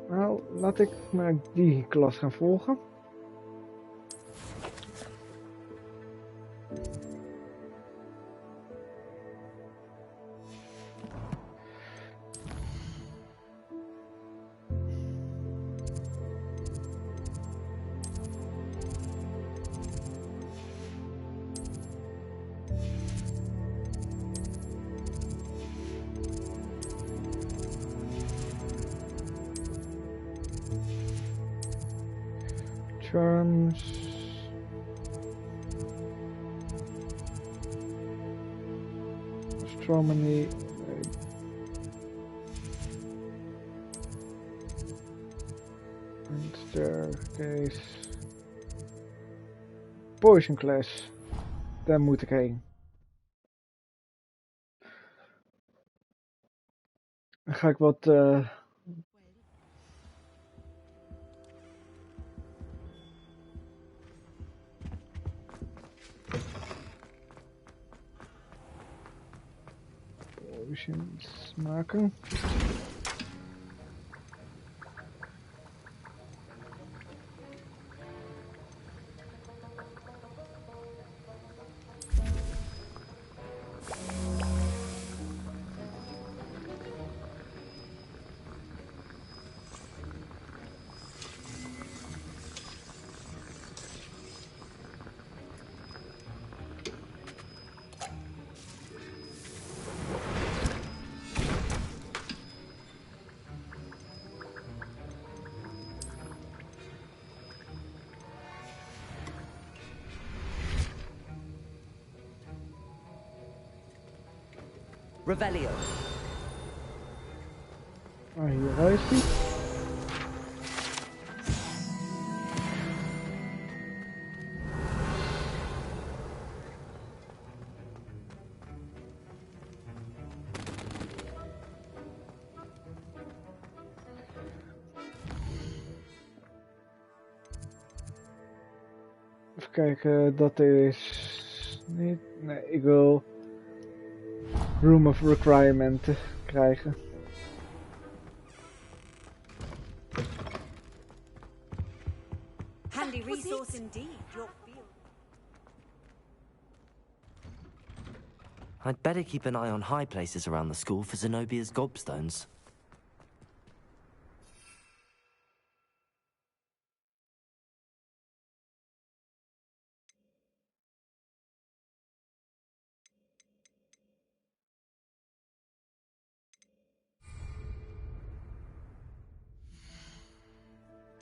Nou, Laat ik maar die klas gaan volgen. Charms. Astronomy. And staircase. Poison class. Daar moet ik heen. Dan ga ik wat potions maken. Revelio. Ah, hier is hij. Even kijken, dat is niet... Nee, ik wil Room of Requirement krijgen. Handy resource indeed. Your field. I'd better keep an eye on high places around the school for Zenobia's gobstones.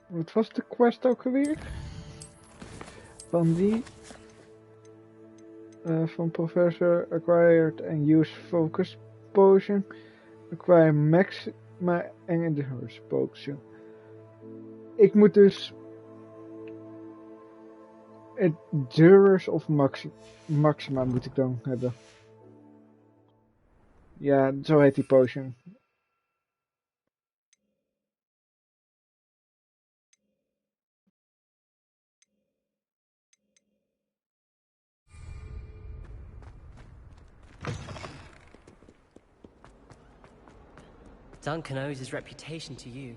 Wat was de quest ook alweer? Van die... van Professor Acquired and Use Focus Potion. Acquire Maxima en Endurance Potion. Ik moet dus... Endurance of Maxima moet ik dan hebben. Ja, zo heet die potion. Duncan owes his reputation to you.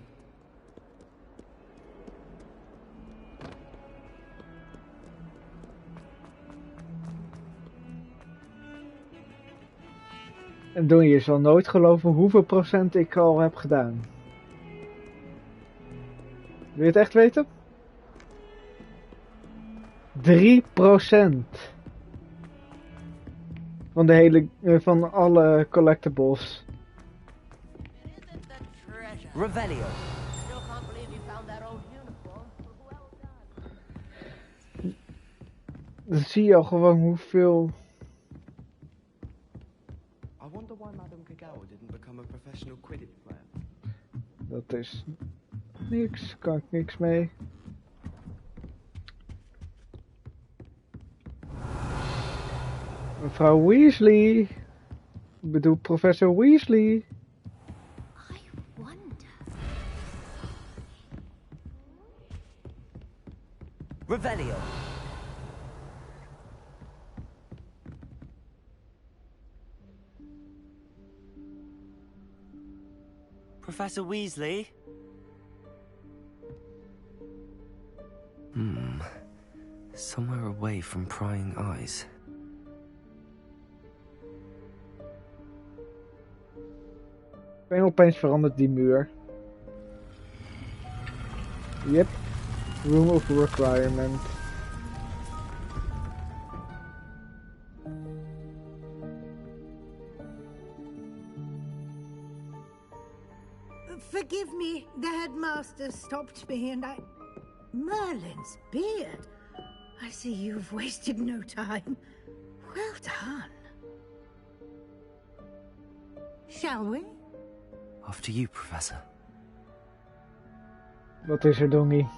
En Don, je zal nooit geloven hoeveel procent ik al heb gedaan. Wil je het echt weten? 3% van de hele, van alle collectibles. Revelio. Dan zie je al gewoon hoeveel... I wonder why Madame Kagawa didn't become a professional Quidditch player. Dat is niks, kan ik niks mee. Mevrouw Weasley. Ik bedoel professor Weasley. Revelio. Professor Weasley? Somewhere away from prying eyes. En opeens verandert die muur. Yep. Room of requirement. Forgive me, the headmaster stopped me and I... Merlin's beard. I see you've wasted no time. Well done. Shall we? After you, Professor. Wat is er, Dongie?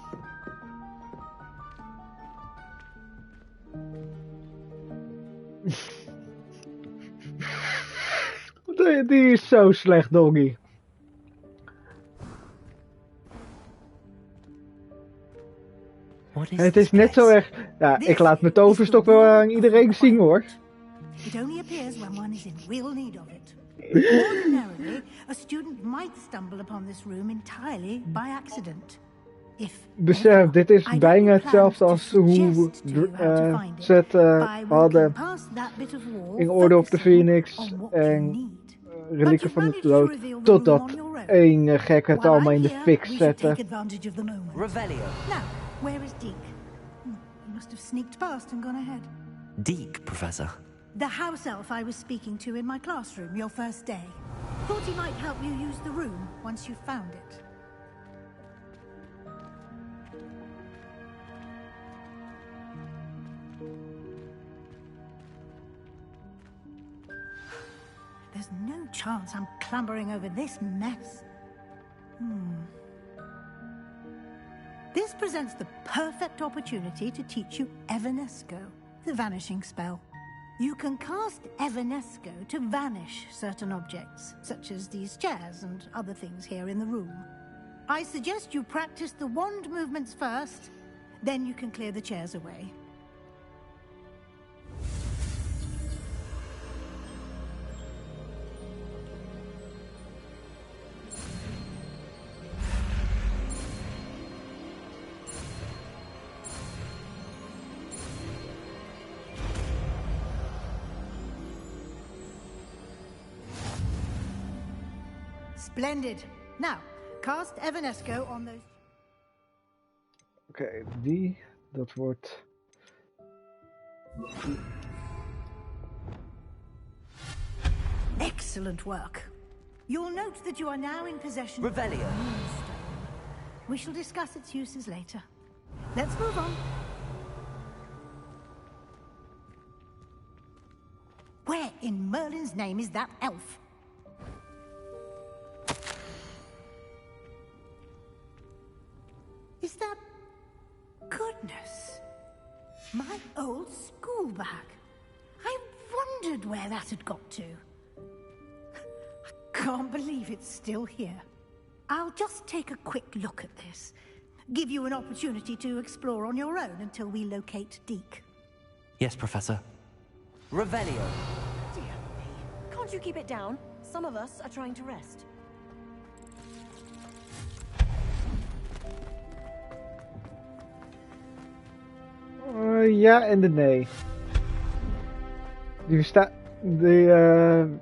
Die is zo slecht, Dongie. Het is net zo erg. Ja, ik laat mijn toverstok wel aan iedereen zien, hoor. It only appears when one is in real need of it. Ordinarily, a student might stumble upon this room entirely by accident. Besef, dit is bijna hetzelfde als hoe ze het hadden in Order of the Phoenix en Relieken van de Dood, totdat één gek het allemaal in de fik zette. Revelio. Now, where is Deke? He must have sneaked past and gone ahead. Deke, Professor. The house elf I was speaking to in my classroom your first day. Thought he might help you use the room once you found it. There's no chance I'm clambering over this mess. This presents the perfect opportunity to teach you Evanesco, the vanishing spell. You can cast Evanesco to vanish certain objects, such as these chairs and other things here in the room. I suggest you practice the wand movements first, then you can clear the chairs away. Splendid. Now, cast Evanesco on those... Oké, die, dat wordt... Excellent work. You'll note that you are now in possession Revelio. of Moonstone. We shall discuss its uses later. Let's move on. Where in Merlin's name is that elf? Is that... Goodness. My old school bag. I wondered where that had got to. I can't believe it's still here. I'll just take a quick look at this. Give you an opportunity to explore on your own until we locate Deke. Yes, Professor. Revelio. Dear me. Can't you keep it down? Some of us are trying to rest. Ja en de nee. De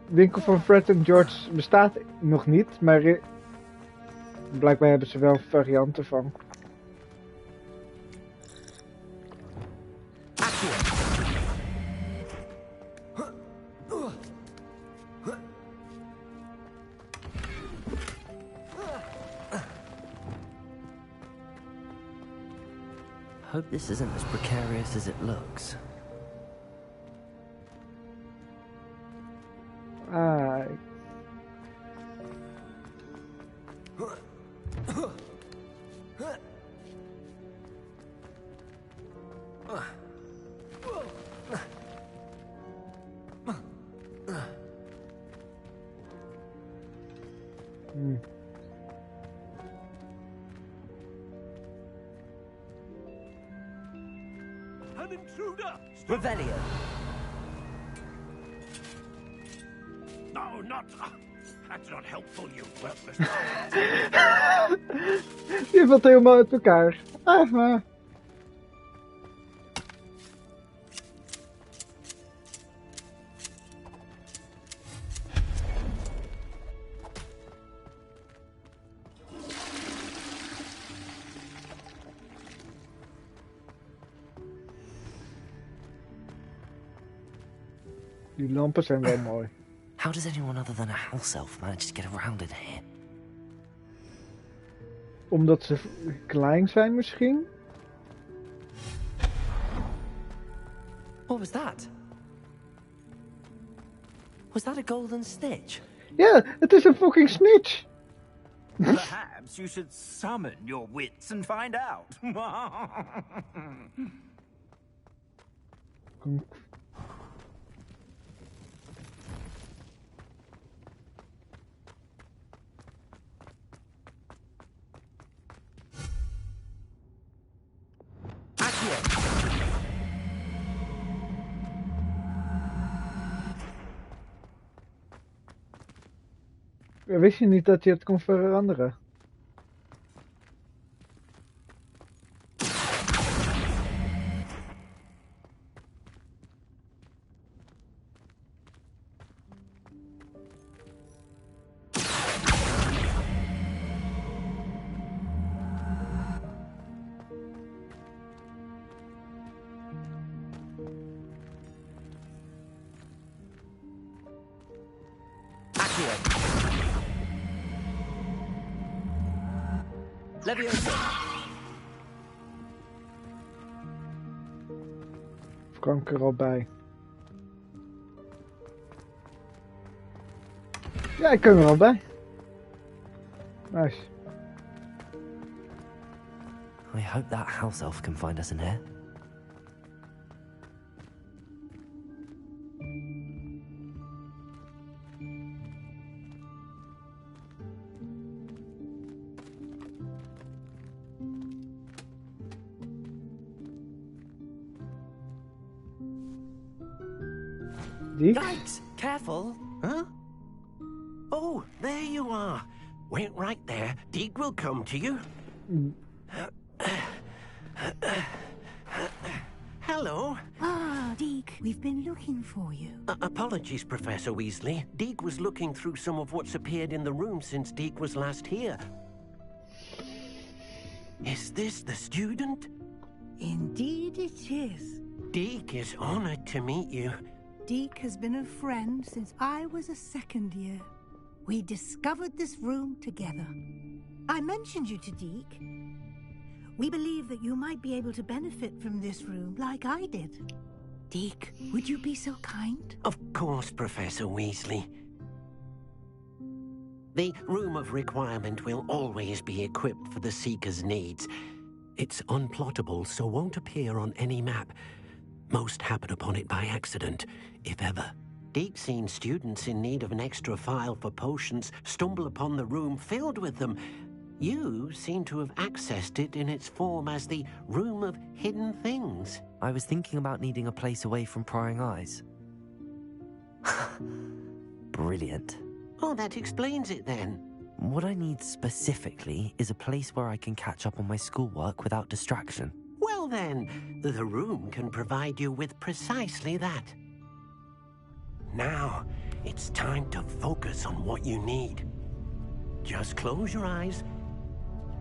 winkel van Fred en George bestaat nog niet, maar blijkbaar hebben ze wel varianten van. Hope this isn't as precarious as it looks. An intruder! Revelio. No, not... That's not helpful, you worthless... Je valt helemaal uit elkaar. Die lampen zijn wel mooi. How does anyone other than a house elf manage to get around in here? Omdat ze klein zijn misschien? What was that? Was that a golden snitch? Ja, het is een fucking snitch! Perhaps you should summon your wits and find out. Wist je niet dat je het kon veranderen? Of kan ik er al bij? Ja, ik kan er al bij. Nice. I hope that house elf can find us in here. Yikes! Careful! Huh? Oh, there you are. Wait right there. Deke will come to you. Hello. Ah, Deke, we've been looking for you. Apologies, Professor Weasley. Deke was looking through some of what's appeared in the room since Deke was last here. Is this the student? Indeed it is. Deke is honored to meet you. Deke has been a friend since I was a second year. We discovered this room together. I mentioned you to Deke. We believe that you might be able to benefit from this room like I did. Deke, would you be so kind? Of course, Professor Weasley. The Room of Requirement will always be equipped for the Seeker's needs. It's unplottable, so won't appear on any map. Most happen upon it by accident, if ever. Deke's seen students in need of an extra file for potions stumble upon the room filled with them. You seem to have accessed it in its form as the Room of Hidden Things. I was thinking about needing a place away from prying eyes. Brilliant. Oh, that explains it then. What I need specifically is a place where I can catch up on my schoolwork without distraction. Well then, the room can provide you with precisely that. Now, it's time to focus on what you need. Just close your eyes.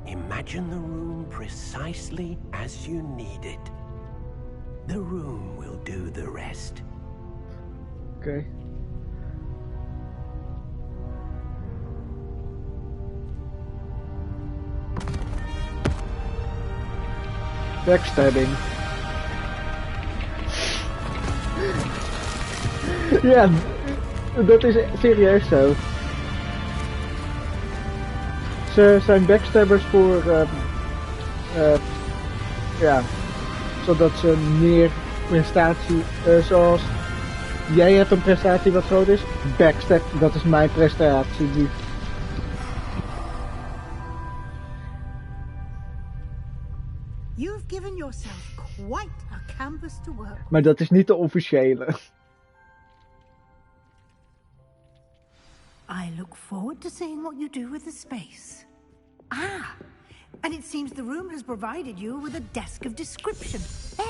Imagine the room precisely as you need it. The room will do the rest. Okay. Backstabbing. Ja, dat is serieus zo. Ze zijn backstabbers voor, ja, zodat ze meer prestatie, zoals jij hebt een prestatie wat groot is, backstab, dat is mijn prestatie. Die... You've given yourself quite a canvas to work with. Maar dat is niet de officiële. I look forward to seeing what you do with the space. Ah, and it seems the room has provided you with a desk of description.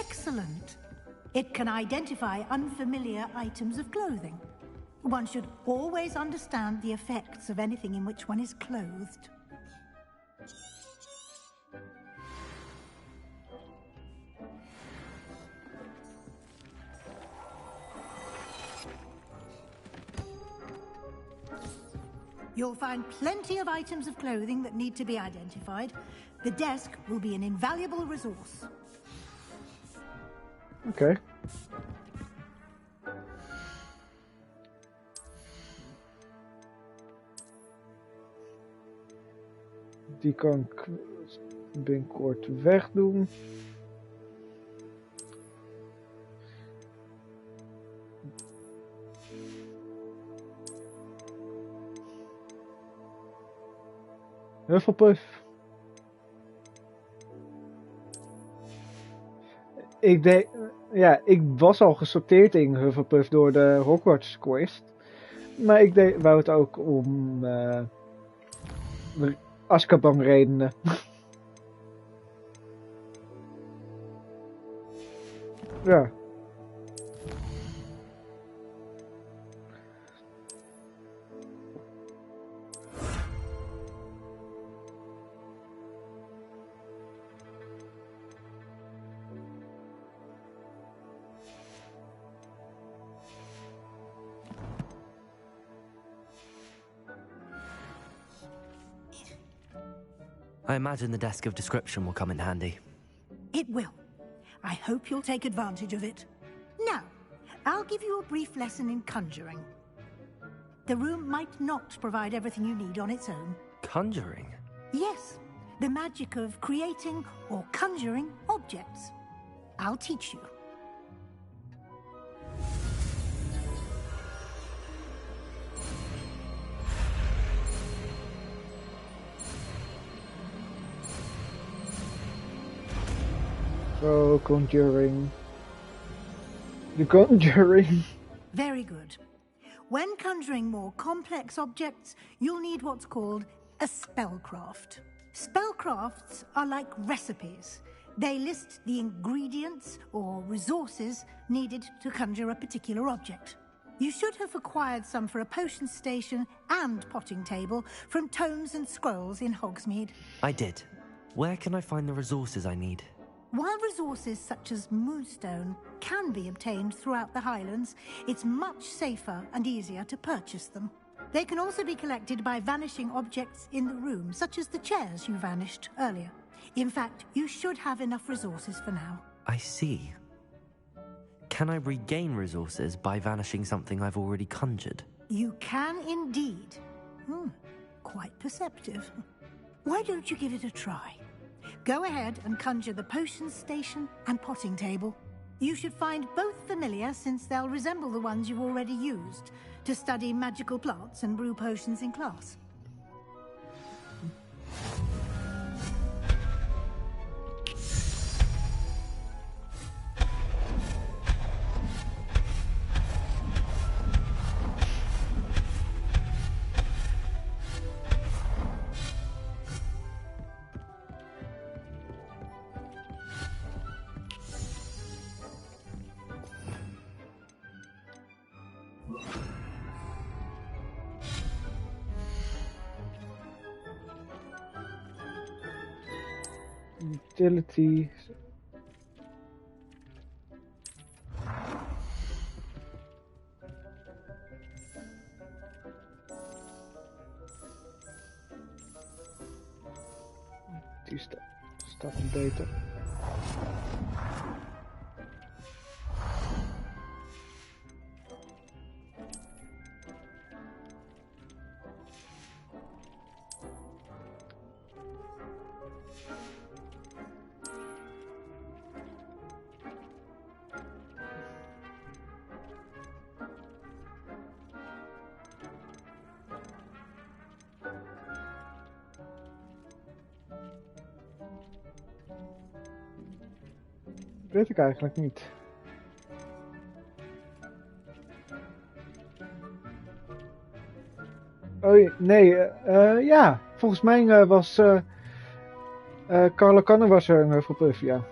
Excellent. It can identify unfamiliar items of clothing. One should always understand the effects of anything in which one is clothed. You'll find plenty of items of clothing that need to be identified. The desk will be an invaluable resource. Oké. Die kan ik binnenkort wegdoen. Hufflepuff. Ik was al gesorteerd in Hufflepuff door de Hogwarts quest. Maar ik wou het ook om Azkaban redenen. Ja. I imagine the desk of description will come in handy. It will. I hope you'll take advantage of it. Now, I'll give you a brief lesson in conjuring. The room might not provide everything you need on its own. Conjuring? Yes, the magic of creating or conjuring objects. I'll teach you. So, conjuring. The conjuring. Very good. When conjuring more complex objects, you'll need what's called a spellcraft. Spellcrafts are like recipes. They list the ingredients or resources needed to conjure a particular object. You should have acquired some for a potion station and potting table from tomes and scrolls in Hogsmeade. I did. Where can I find the resources I need? While resources such as moonstone can be obtained throughout the Highlands, it's much safer and easier to purchase them. They can also be collected by vanishing objects in the room, such as the chairs you vanished earlier. In fact, you should have enough resources for now. I see. Can I regain resources by vanishing something I've already conjured? You can indeed. Quite perceptive. Why don't you give it a try? Go ahead and conjure the potion station and potting table. You should find both familiar, since they'll resemble the ones you've already used to study magical plants and brew potions in class. Utility. Die staat een beter. Weet ik eigenlijk niet. Oh nee, ja. Volgens mij was Carlo Cannon was er een Hufflepuff, ja.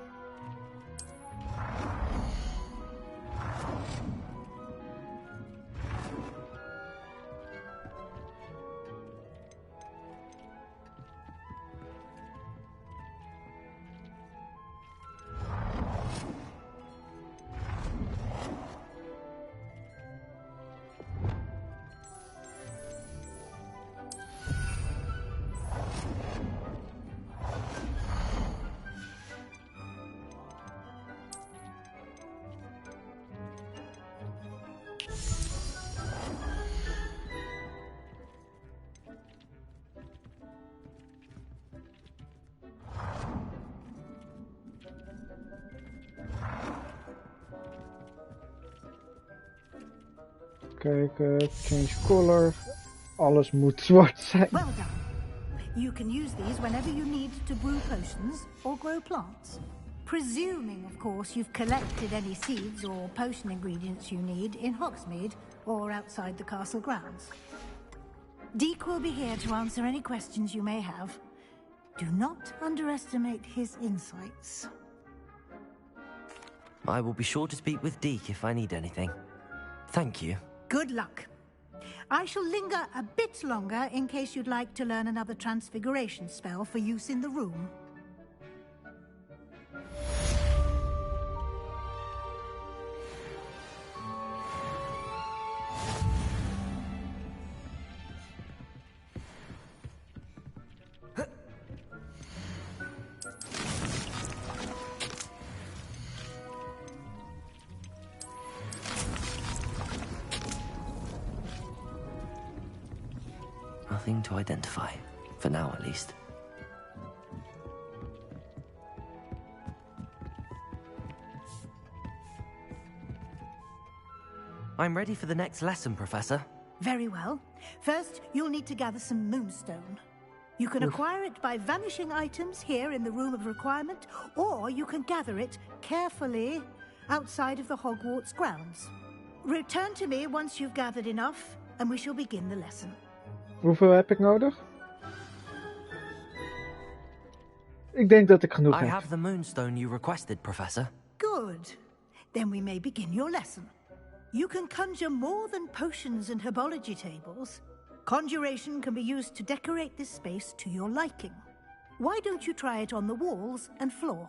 kijken, change color. Alles moet zwart zijn. Well done. You can use these whenever you need to brew potions or grow plants. Presuming, of course, you've collected any seeds or potion ingredients you need in Hogsmeade or outside the castle grounds. Deke will be here to answer any questions you may have. Do not underestimate his insights. I will be sure to speak with Deke if I need anything. Thank you. Good luck. I shall linger a bit longer in case you'd like to learn another transfiguration spell for use in the room. Nothing to identify, for now at least. I'm ready for the next lesson, Professor. Very well. First, you'll need to gather some moonstone. You can acquire it by vanishing items here in the Room of Requirement, or you can gather it carefully outside of the Hogwarts grounds. Return to me once you've gathered enough, and we shall begin the lesson. Hoeveel heb ik nodig? Ik denk dat ik genoeg heb. I have the moonstone you requested, Professor. Good. Then we may begin your lesson. You can conjure more than potions and herbology tables. Conjuration can be used to decorate this space to your liking. Why don't you try it on the walls and floor?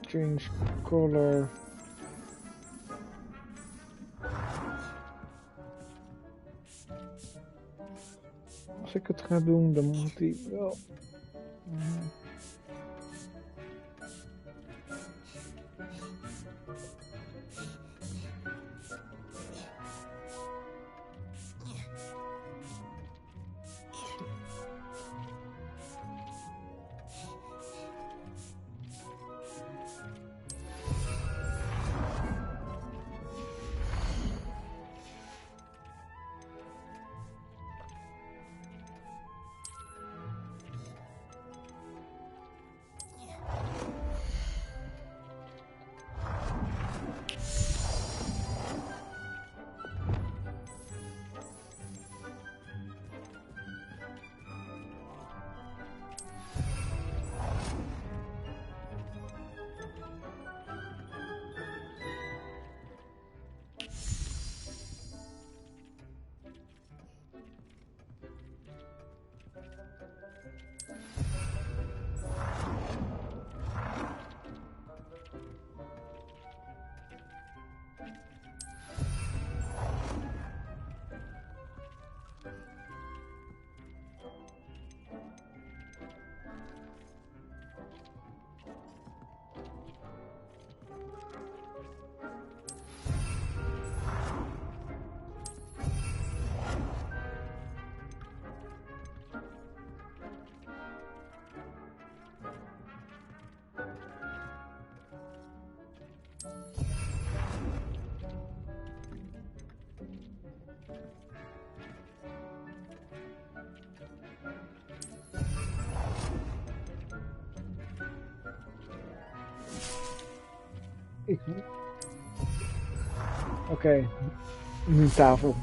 Change color. Als ik het ga doen, dan moet hij wel. Oké, nu tafel.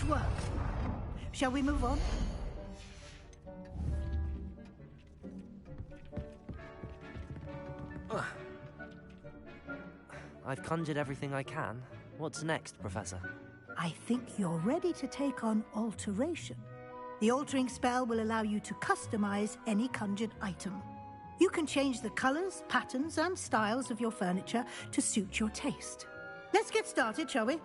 work. Shall we move on? I've conjured everything I can. What's next, Professor? I think you're ready to take on alteration. The altering spell will allow you to customize any conjured item. You can change the colors, patterns, and styles of your furniture to suit your taste. Let's get started, shall we?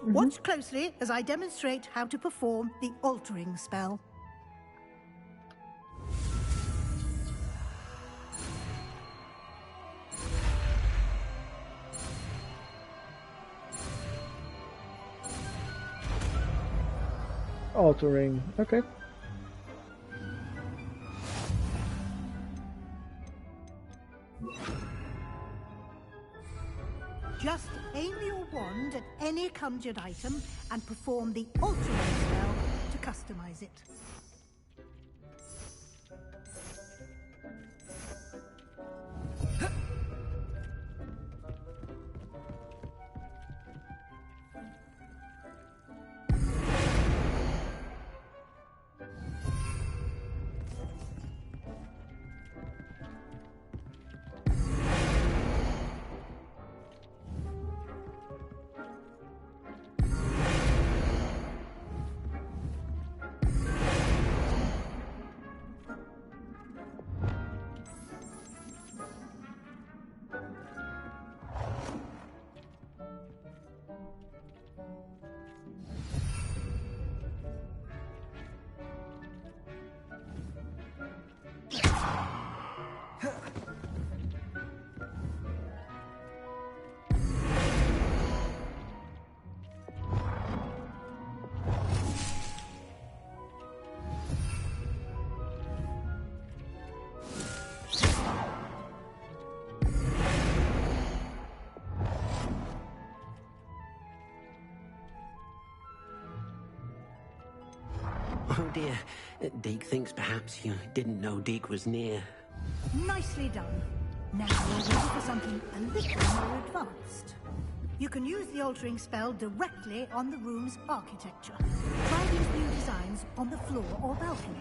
Watch closely as I demonstrate how to perform the altering spell. Altering, okay. Just aim your wand at any conjured item and perform the altering spell to customize it. Oh dear. Deke thinks perhaps you didn't know Deke was near. Nicely done. Now we're ready for something a little more advanced. You can use the altering spell directly on the room's architecture. Try these new designs on the floor or balcony.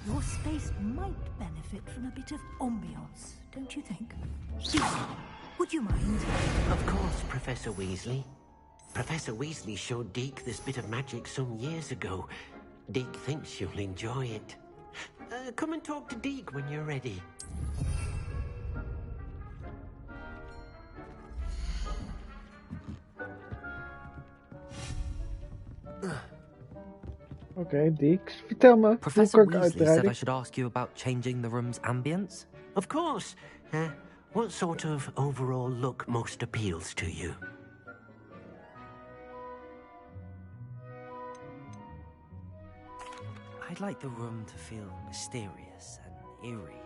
Your space might benefit from a bit of ambiance, don't you think? Would you mind? Of course, Professor Weasley. Professor Weasley showed Deke this bit of magic some years ago. Deke thinks you'll enjoy it. Come and talk to Deke when you're ready. Oké, Deeks, vertel me. Professor hoe kan ik Weasley said I uitbreiden? should ask you about changing the room's ambience. Of course. What sort of overall look most appeals to you? I'd like the room to feel mysterious and eerie,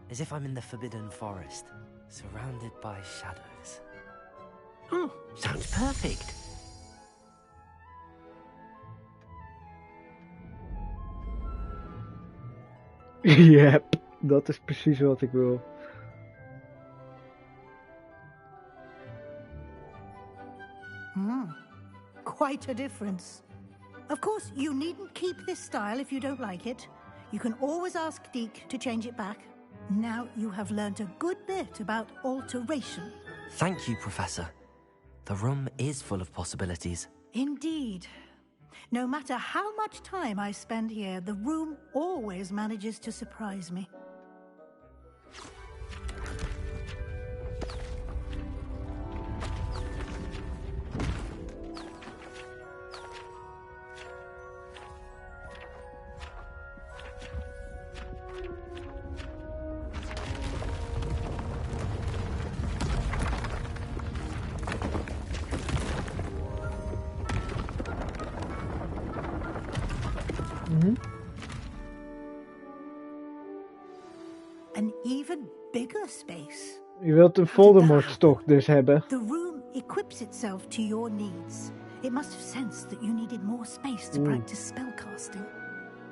as if I'm in the Forbidden Forest, surrounded by shadows. Oh, sounds perfect. Yep, dat is precies wat ik wil. Quite a difference. Of course, you needn't keep this style if you don't like it. You can always ask Deke to change it back. Now you have learnt a good bit about alteration. Thank you, Professor. The room is full of possibilities. Indeed. No matter how much time I spend here, the room always manages to surprise me. An even bigger space. Je wilt een Voldemort-stok dus hebben. The room equips itself to your needs. It must have sensed that you needed more space to practice spellcasting.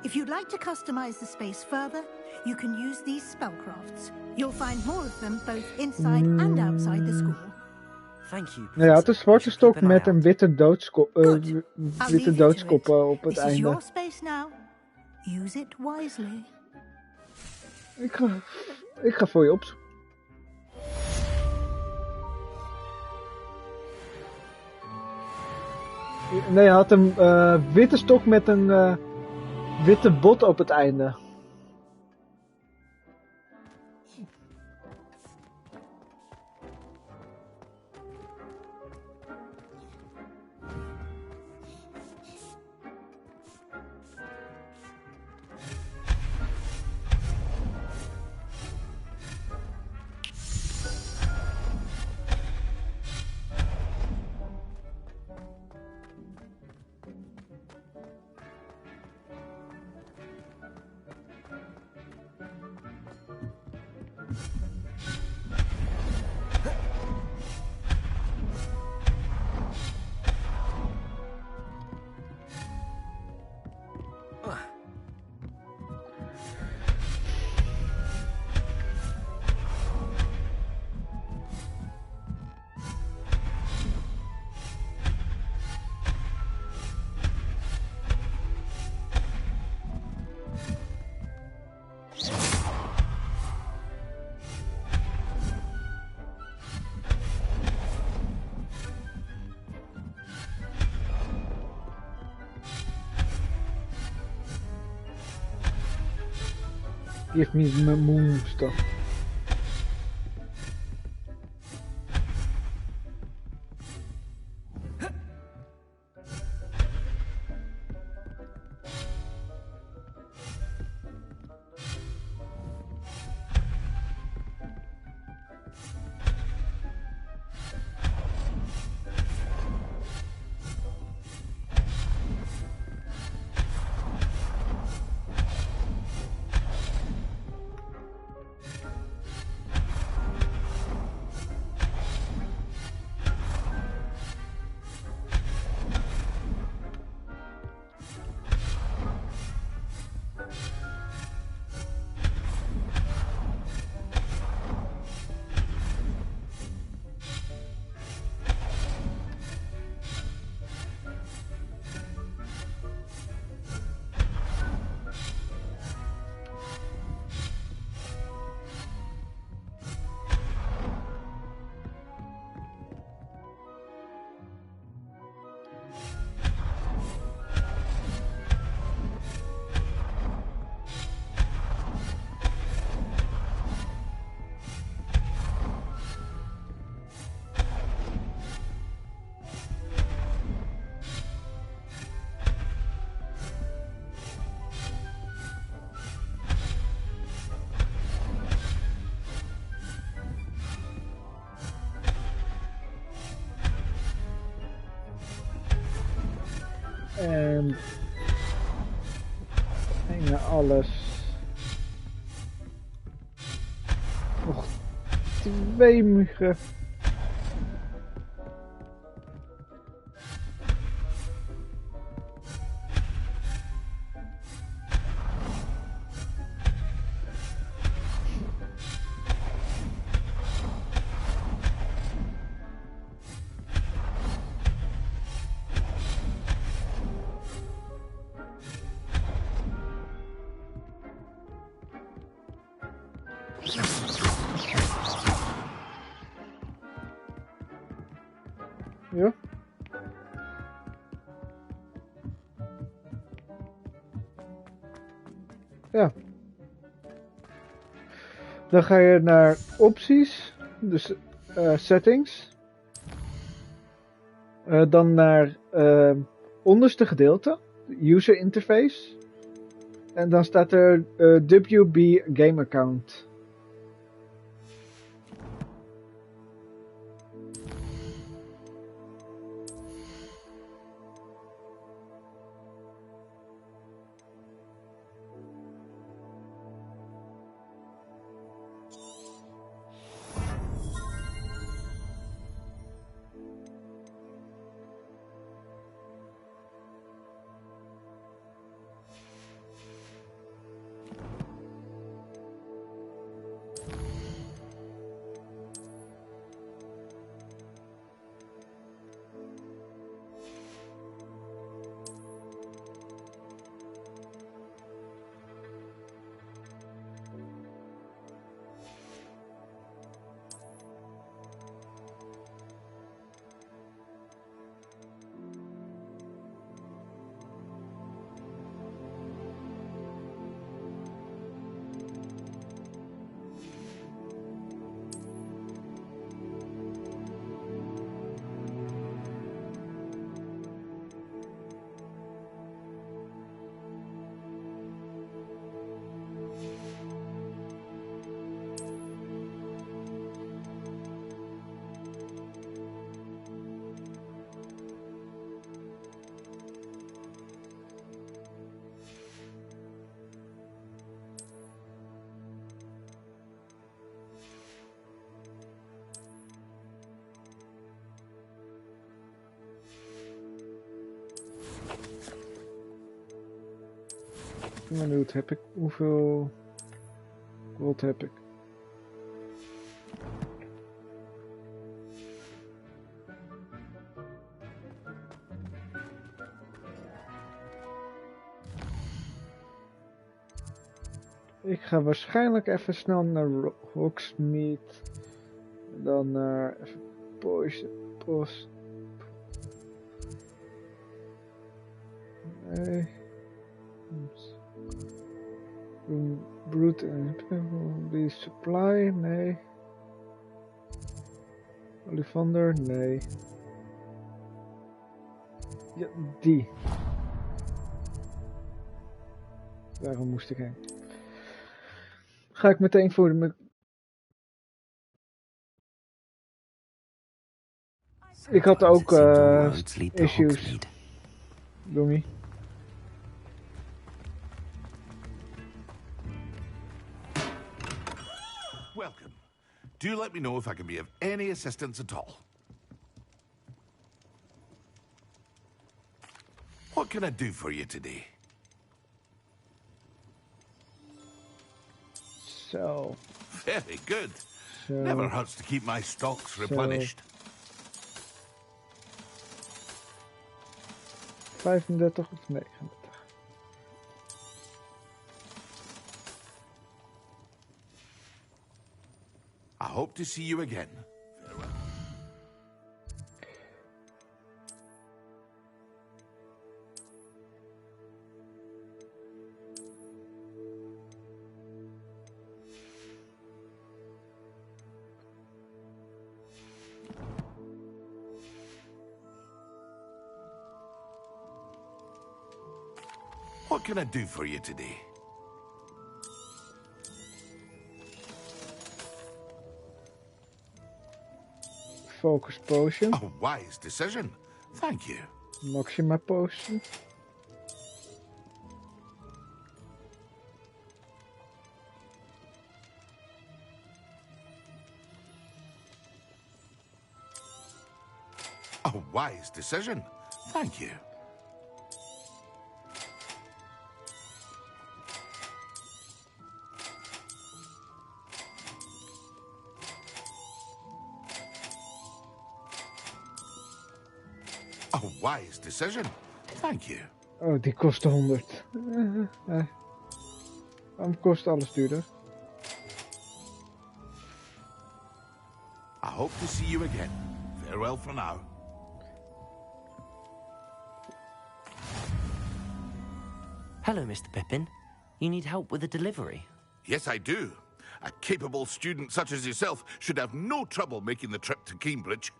If you'd like to customize the space further, you can use these spellcrafts. You'll find more of them both inside and outside the school. Thank you. Nou ja, het is een zwarte stok met een witte doodskop op het This is einde. your space now. Use it wisely. Ik ga voor je opzoeken. Nee, hij had een witte stok met een witte bot op het einde. Give me my moon stuff. En naar alles. Nog 2 muggen. Ja. Ja. Dan ga je naar opties, dus settings. Dan naar onderste gedeelte, user interface. En dan staat er WB game account. Ik ben benieuwd, hoeveel gold heb ik? Ik ga waarschijnlijk even snel naar Hogsmeade. Dan naar even post. Nee. Brood en die supply, nee. Olivander, nee. Ja, die. Daarom moest ik heen. Ga ik meteen voor de... Ik had ook issues. Dommie. Welcome. Do let me know if I can be of any assistance at all. What can I do for you today? So. Very good. Never hurts to keep my stocks replenished. 35 of 39. I hope to see you again. Farewell. What can I do for you today? Focus potion. A wise decision. Thank you. Maxima potion. A wise decision. Thank you. A wise decision. Thank you. Oh, die kost 100. Waarom kost alles duurder? I hope to see you again. Farewell for now. Hello, Mr. Pippin. You need help with a delivery? Yes, I do. A capable student such as yourself should have no trouble making the trip to Cambridge.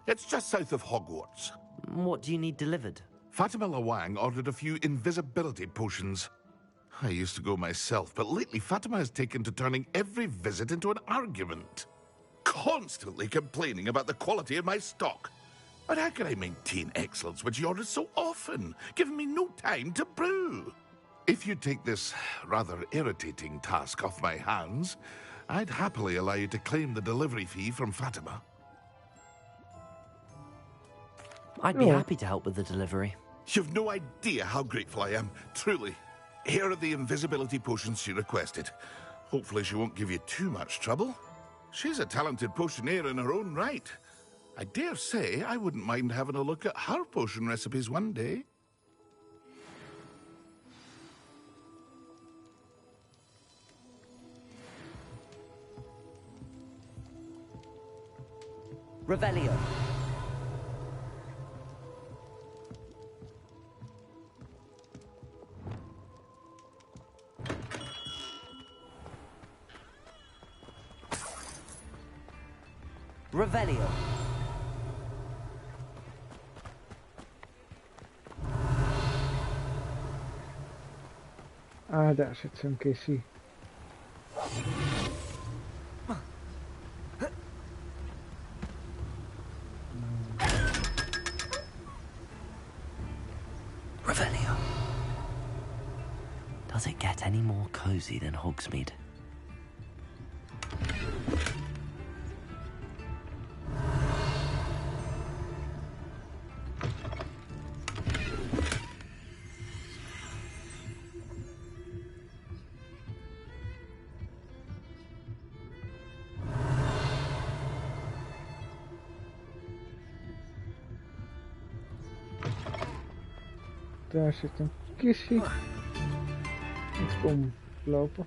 It's just south of Hogwarts. What do you need delivered? Fatima Lawang ordered a few invisibility potions. I used to go myself, but lately Fatima has taken to turning every visit into an argument. Constantly complaining about the quality of my stock. But how can I maintain excellence when she orders so often, giving me no time to brew? If you take this rather irritating task off my hands, I'd happily allow you to claim the delivery fee from Fatima. I'd be happy to help with the delivery. You've no idea how grateful I am, truly. Here are the invisibility potions she requested. Hopefully she won't give you too much trouble. She's a talented potioneer in her own right. I dare say I wouldn't mind having a look at her potion recipes one day. Revelio. Revelio. Ah, daar zit zo'n kissie. Revelio. Does it get any more cozy than Hogsmeade? Daar zit een kistje. Ik kom lopen.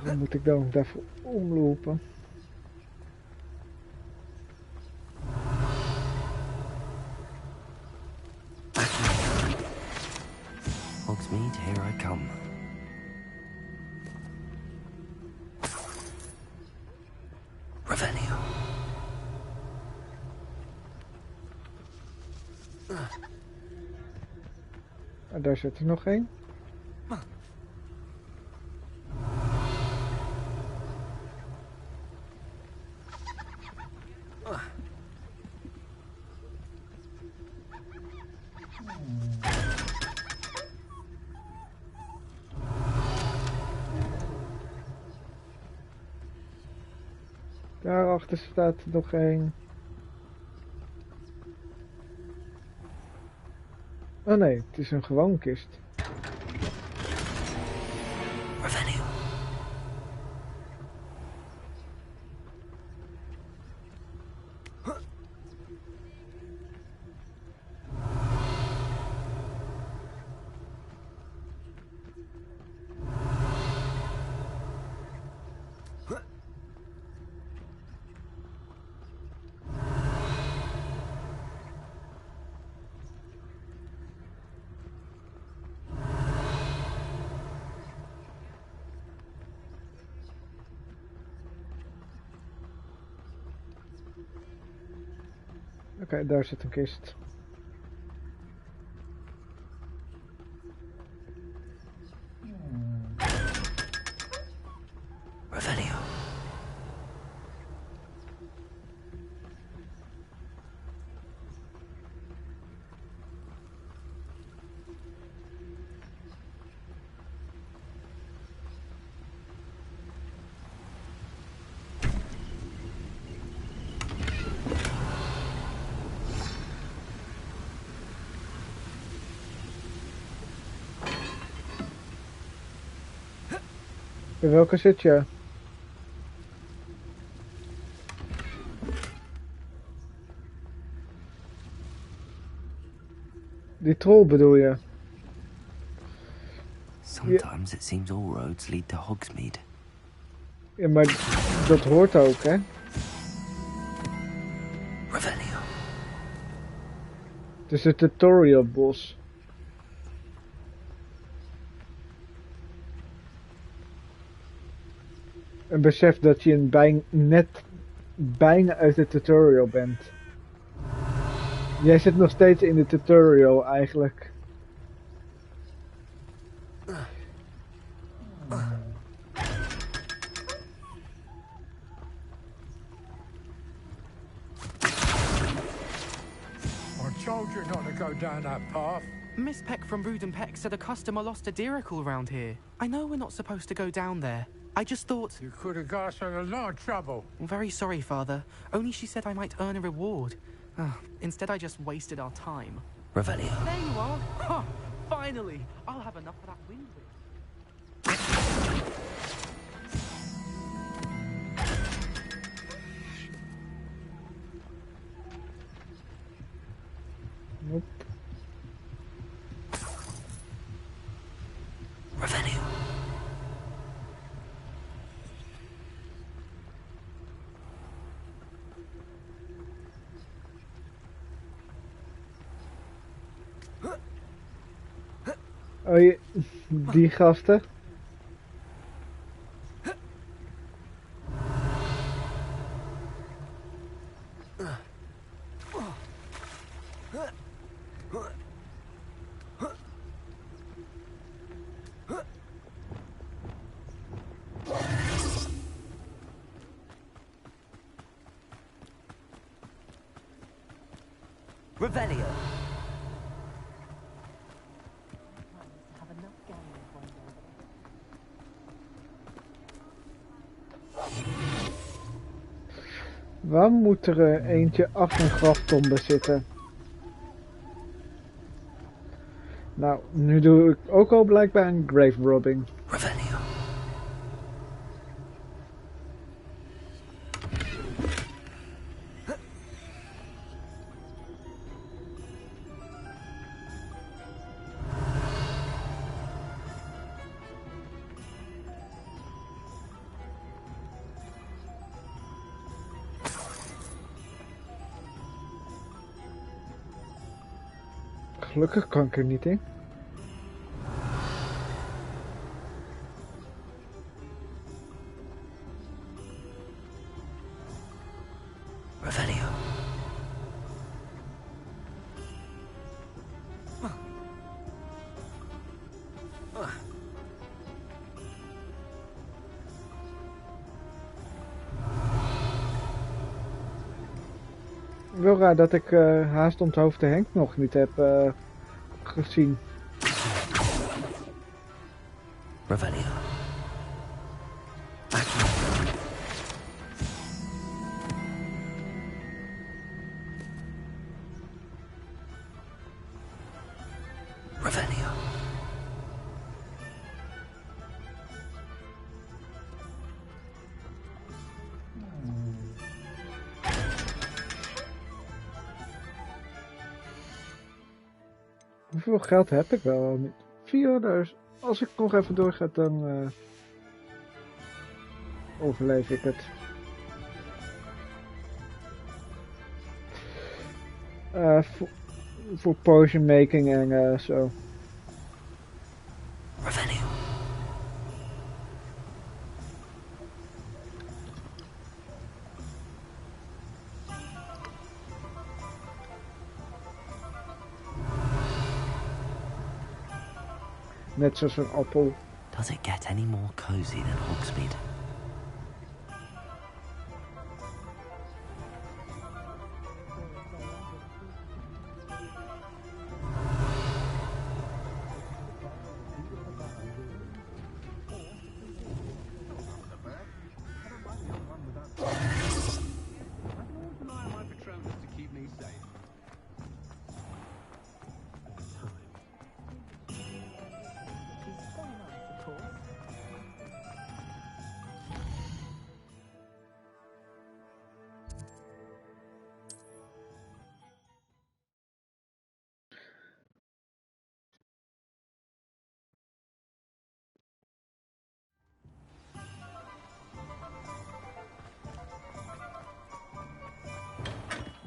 Dan moet ik dan daarvoor omlopen. Hogsmeade, here I come. Revelio. En daar zit er nog één. Daarachter staat er nog één. Oh nee, het is een gewone kist. Revelio. Oké, daar zit een kist. Revelio. Bij welke zit je? Die troll bedoel je? Sometimes it seems all roads lead to Hogsmeade. Ja, maar dat hoort ook, hè? Revelio. Het is het tutorial bos. En besef dat je net bijna uit de tutorial bent. Jij zit nog steeds in de tutorial eigenlijk. I told you not to go down that path. Miss Peck from Rude and Peck said a customer lost a diricle around here. I know we're not supposed to go down there. I just thought... You could have got us in a lot of trouble. I'm very sorry, Father. Only she said I might earn a reward. Instead, I just wasted our time. Revelio. There you are. Huh, finally. I'll have enough of that wind. Oh, die gasten. Revelio. Waar moet er eentje achter een graftombe zitten? Nou, nu doe ik ook al blijkbaar een grave robbing. Revelio. Gelukkig kan ik er niet in. Revelio. Wel raar dat ik haast om het hoofd de Henk nog niet heb gezien. Revelio. Revelio. Hoeveel geld heb ik wel niet? 4000. Als ik nog even doorga, dan overleef ik het. Voor potion making en zo. Revelio. Net zoals een appel. Does it get any more cozy than Hogsmeade?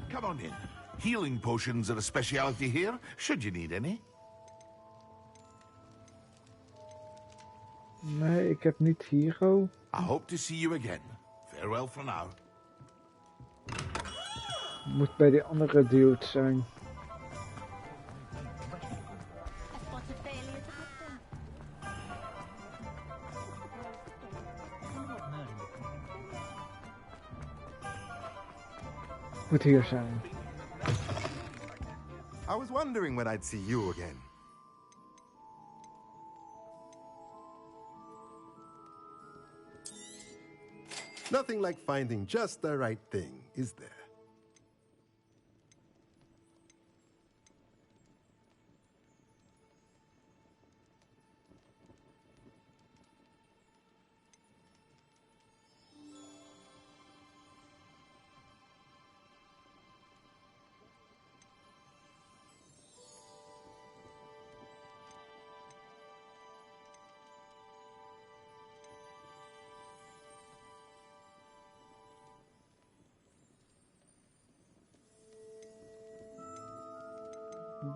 Come on in. Healing potions are a speciality here, should you need any. Nee, ik heb niet Hero. I hope to see you again. Farewell for now. Moet bij die andere dude zijn. Moet hier zijn. I was wondering when I'd see you again. Nothing like finding just the right thing, is there?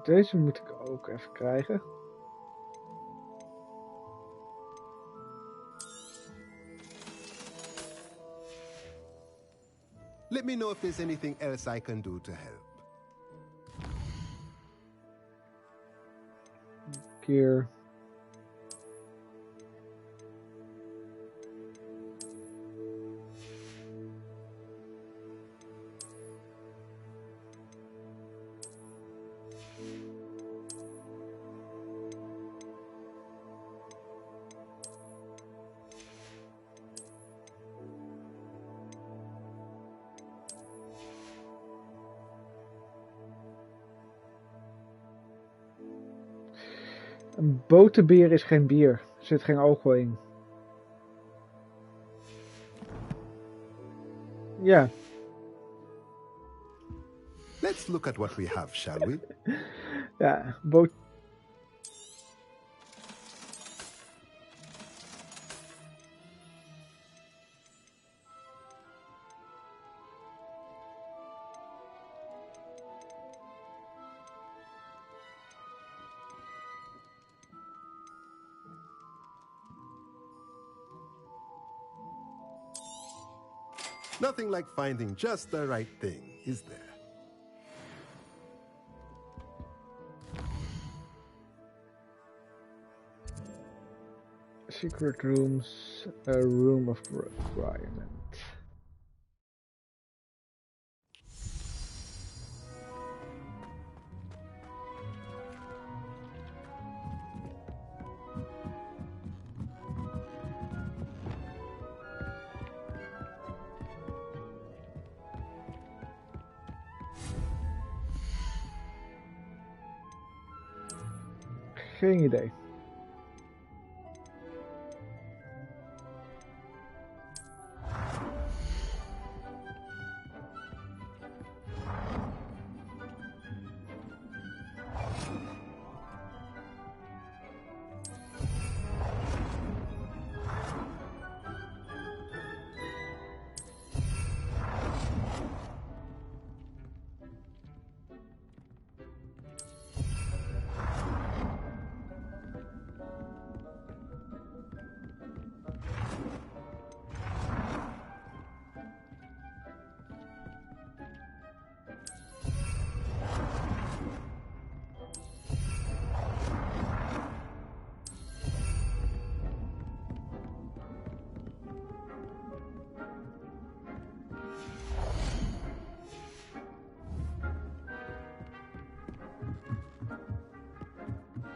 Deze moet ik ook even krijgen. Let me know if there's anything else I can do to help. Keer. Een boterbier is geen bier. Er zit geen alcohol in. Ja. Let's look at what we have, shall we? Ja, Nothing like finding just the right thing, is there? Secret rooms, a room of requirement. Geen idee.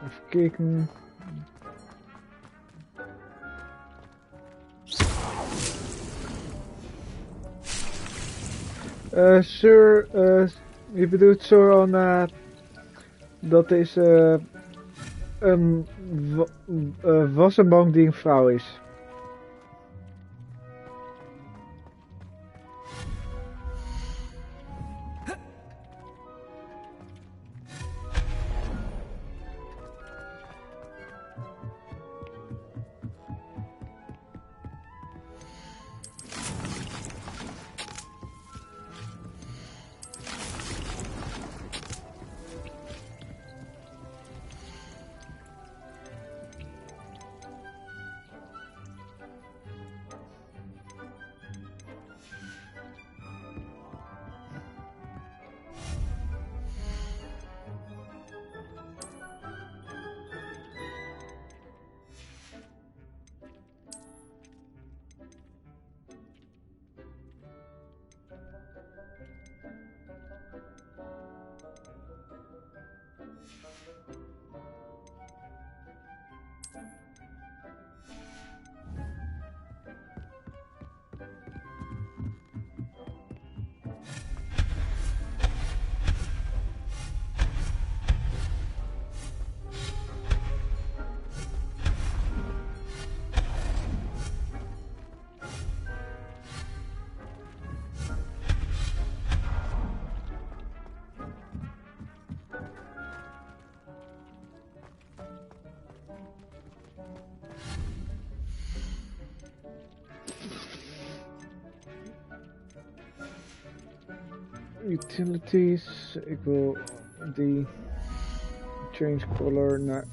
Even kijken. Sir, je bedoelt Sorona, dat is een wassenbank die een vrouw is. Utilities, ik wil die. Change color naar...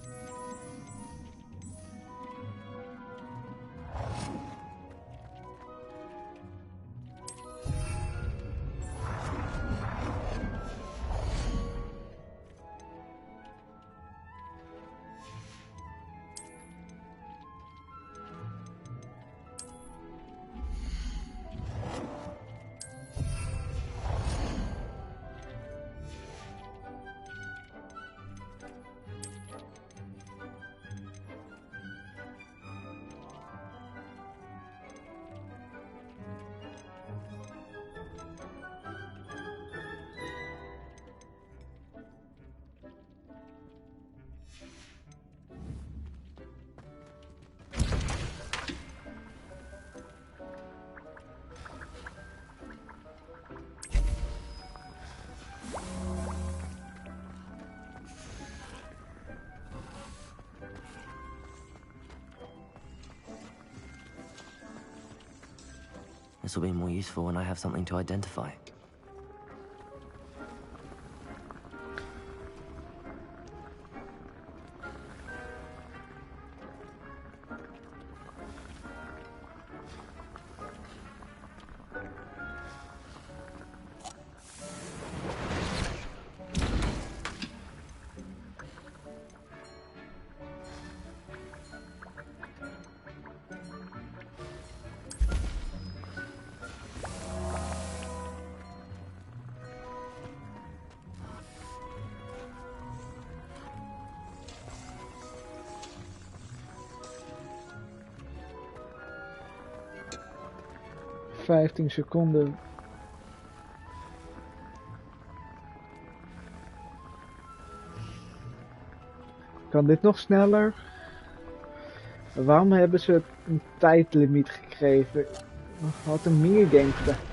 This will be more useful when I have something to identify. Seconden. Kan dit nog sneller? Waarom hebben ze een tijdlimiet gekregen? Wat een minigame gedaan.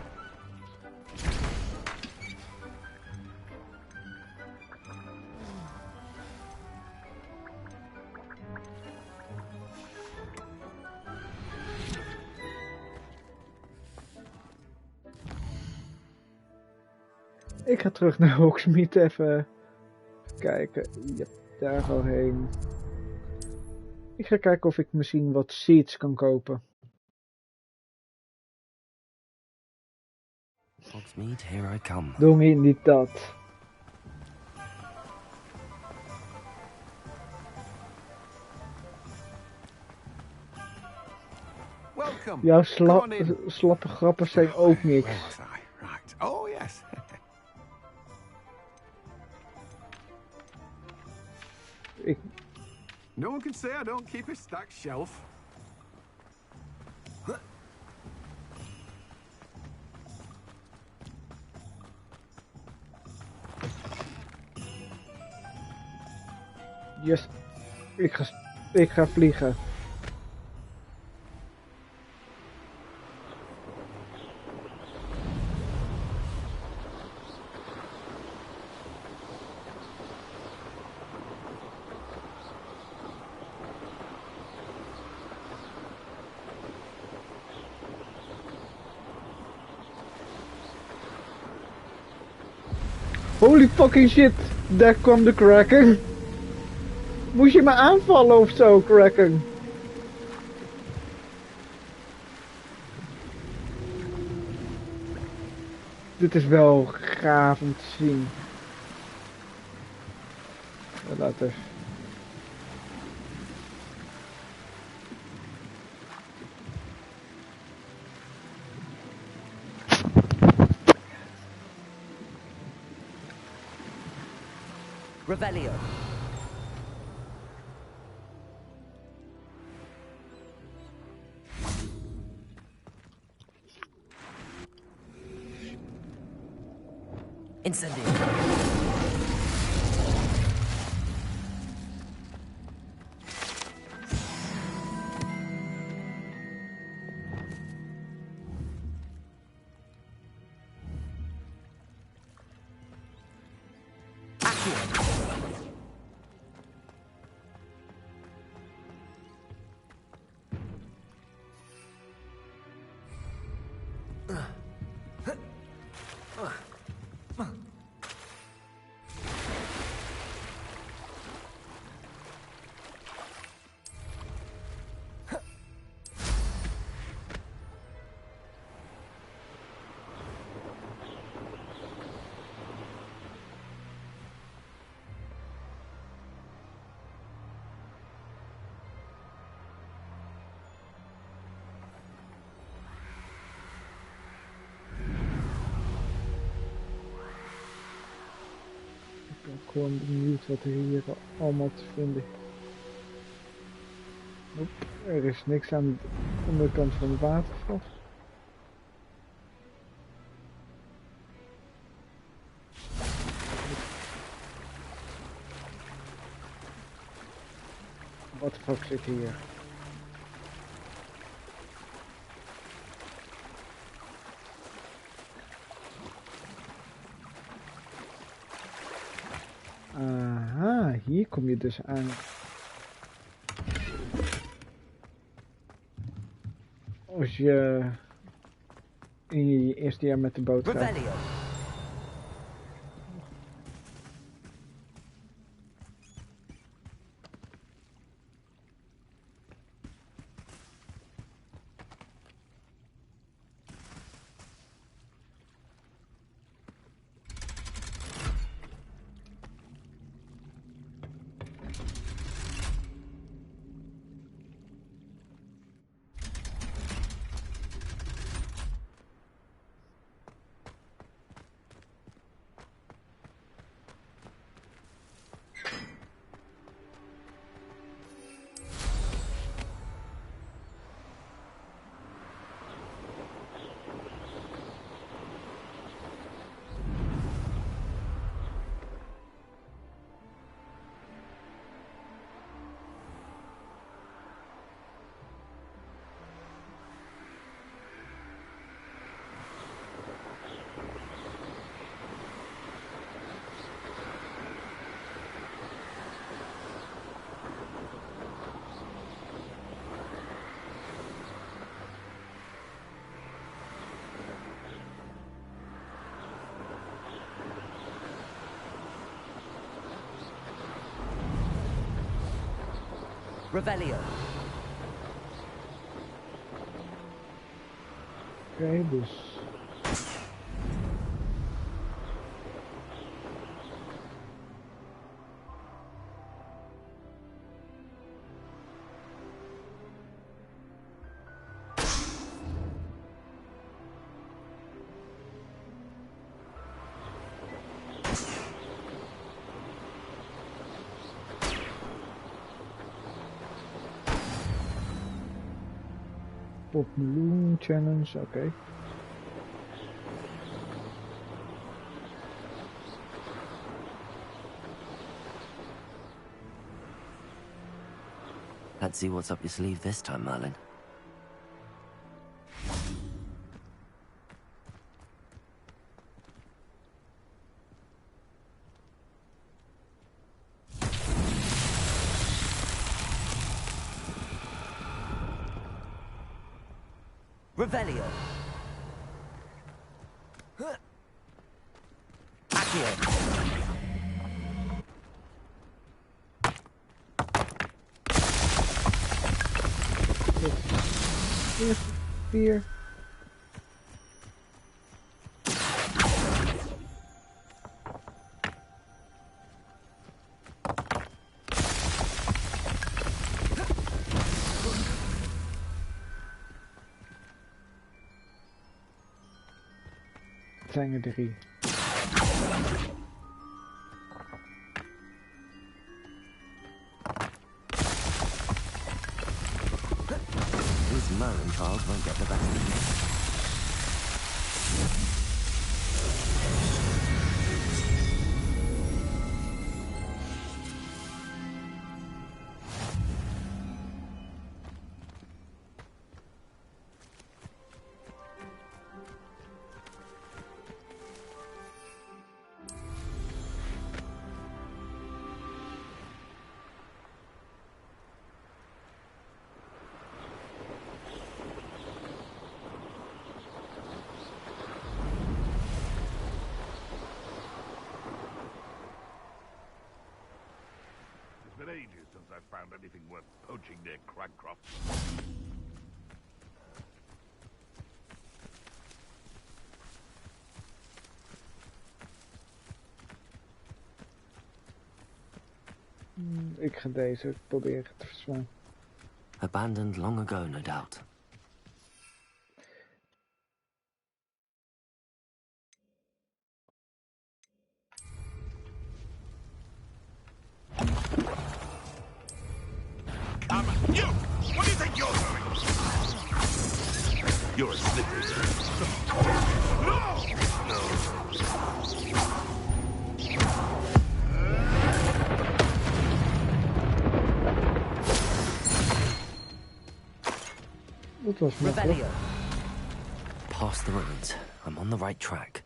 Ik ga terug naar Hogsmeade even kijken. Yep, daar al heen. Ik ga kijken of ik misschien wat seeds kan kopen. Hogsmeade, here I come. Doe niet dat. Jouw slappe grappen zijn ook niks. Oh yes. No one can say I don't keep a stacked shelf. Yes, ik ga vliegen. Holy fucking shit, daar kwam de Kraken. Moest je me aanvallen of zo, Kraken? Dit is wel gaaf om te zien. Later. Revelio. Incendio. gewoon benieuwd wat er hier allemaal te vinden. Oep, er is niks aan de onderkant van de waterval. Wat de fuck zit hier? Aha, hier kom je dus aan. Als je in je eerste jaar met de boot gaat. Revelio. Oké, dus... Pop Balloon Challenge, oké. Let's see what's up your sleeve this time, Merlin. Revelio. Accio. Vier. Het zijn er 3. These Merlin trials won't get the best of me. It's been ages since I've found anything worth poaching near Cragcroft. Ik ga deze proberen te verslaan. Abandoned long ago, no doubt. You're a slippery. Dat was makkelijk. Revelio. Past the ruins. I'm on the right track.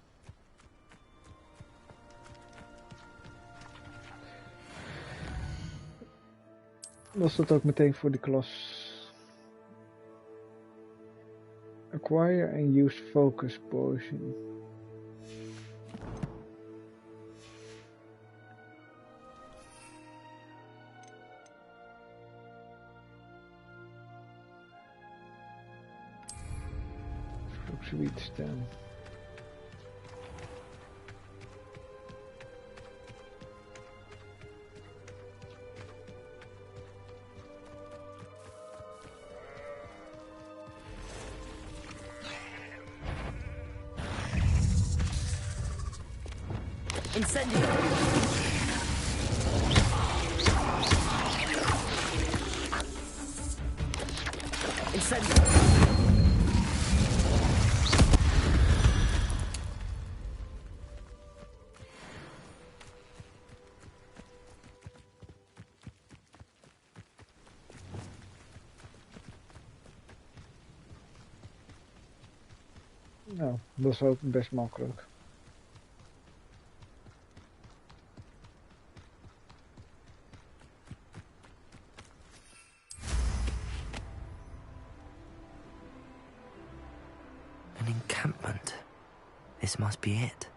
Was dat ook meteen voor de klas? Acquire and use focus potion. Ook zoiets staan. Incendio! Incendio! Nou, dat is ook best makkelijk. An encampment. This must be it.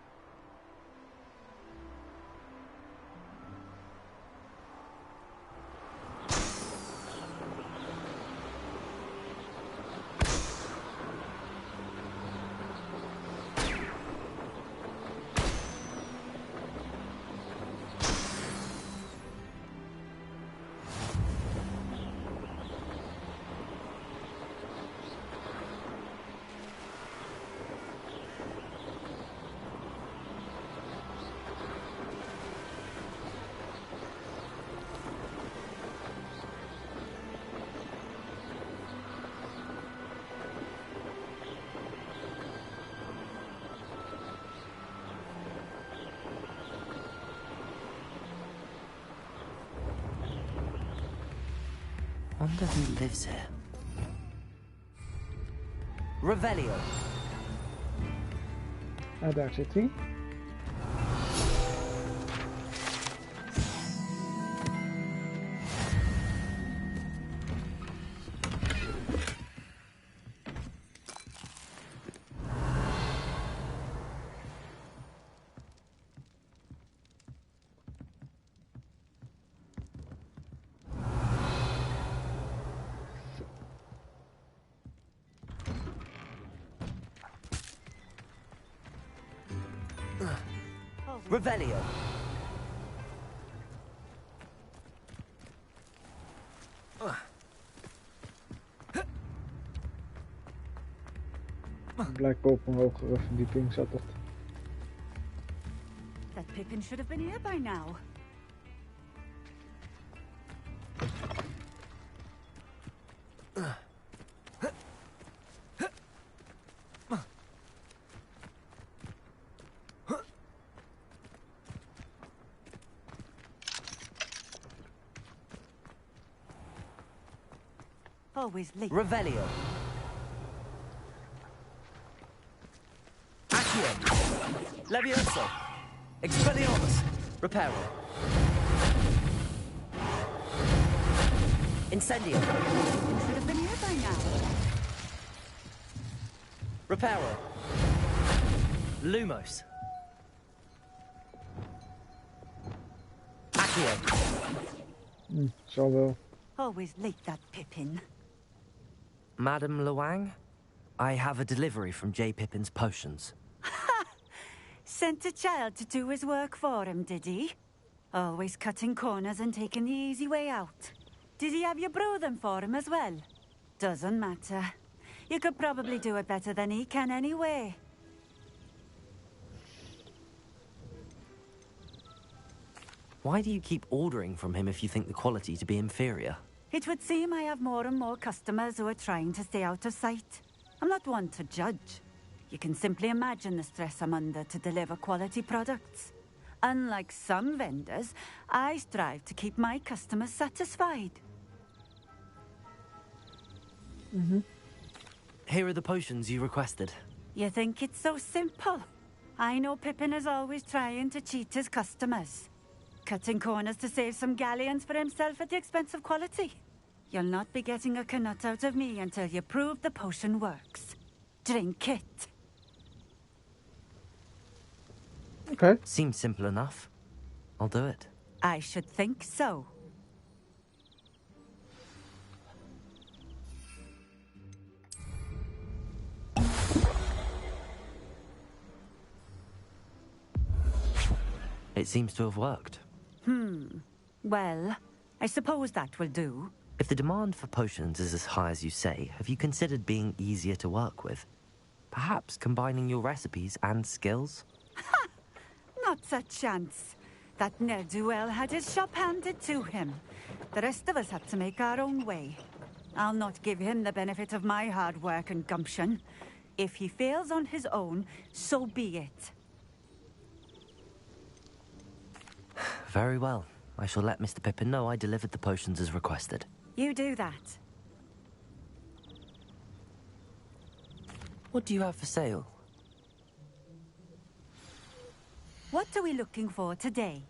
Wonder who lives here. Revelio. Ah, daar zit hij. Revelio. Blijkbaar op een hogere verdieping zat het. That Pippin should have been here by now. Always late. Revelio. Accio. Levioso. Expelliarmus. Reparo. Incendio. Should have been here by now. Reparo. Lumos. Accio. Zal wel. Always late, that Pippin. Madame Luang, I have a delivery from J. Pippin's potions. Sent a child to do his work for him, did he? Always cutting corners and taking the easy way out. Did he have you brew them for him as well? Doesn't matter. You could probably do it better than he can anyway. Why do you keep ordering from him if you think the quality to be inferior? It would seem I have more and more customers who are trying to stay out of sight. I'm not one to judge. You can simply imagine the stress I'm under to deliver quality products. Unlike some vendors, I strive to keep my customers satisfied. Here are the potions you requested. You think it's so simple? I know Pippin is always trying to cheat his customers. Cutting corners to save some galleons for himself at the expense of quality. You'll not be getting a canut out of me until you prove the potion works. Drink it. Okay. Seems simple enough. I'll do it. I should think so. It seems to have worked. Well, I suppose that will do. If the demand for potions is as high as you say, have you considered being easier to work with? Perhaps combining your recipes and skills? Not a chance. That ne'er-do-well had his shop handed to him. The rest of us had to make our own way. I'll not give him the benefit of my hard work and gumption. If he fails on his own, so be it. Very well. I shall let Mr. Pippin know I delivered the potions as requested. You do that. What do you have for sale? What are we looking for today?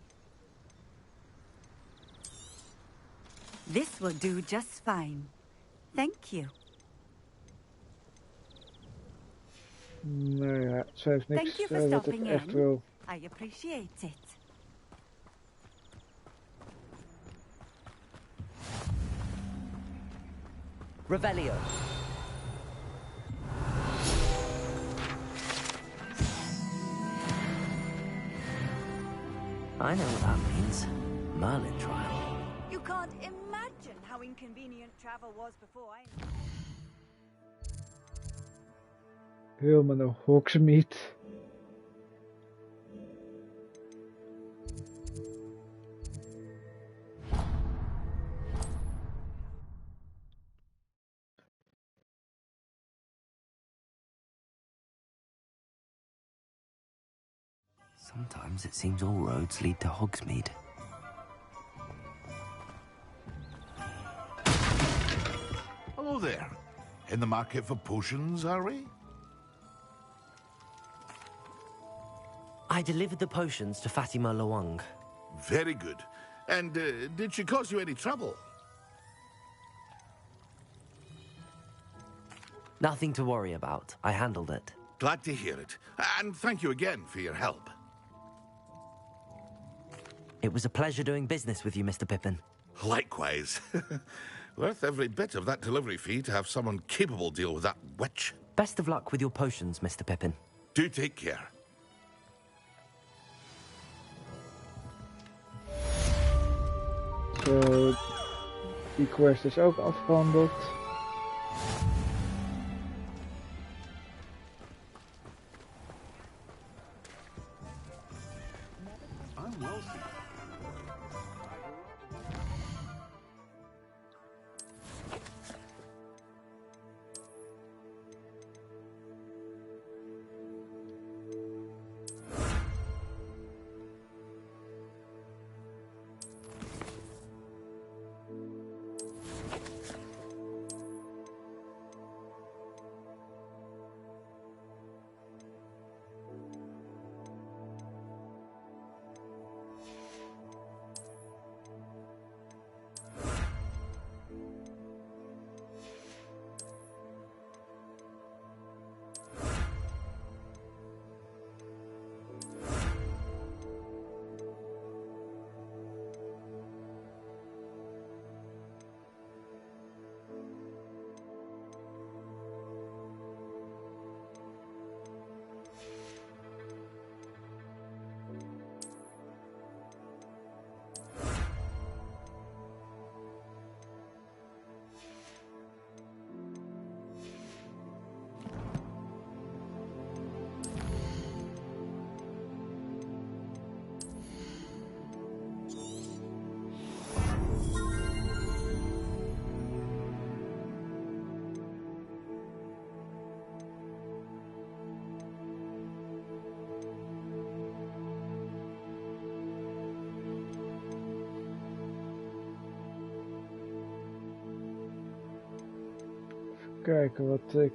This will do just fine. Thank you. Nou ja, ze heeft niks Thank you for wat ik stopping echt in. wil. I appreciate it. Revelio. I know what that means. Merlin trial. You can't imagine how inconvenient travel was before I... Helemaal naar Hogsmeade. Sometimes it seems all roads lead to Hogsmeade. Hello there. In the market for potions, are we? I delivered the potions to Fatima Lawang. Very good. And did she cause you any trouble? Nothing to worry about. I handled it. Glad to hear it. And thank you again for your help. It was a pleasure doing business with you, Mr. Pippin. Likewise. Worth every bit of that delivery fee to have someone capable deal with that witch. Best of luck with your potions, Mr. Pippin. Do take care. Zo, die quest is ook afgehandeld. kijken wat ik...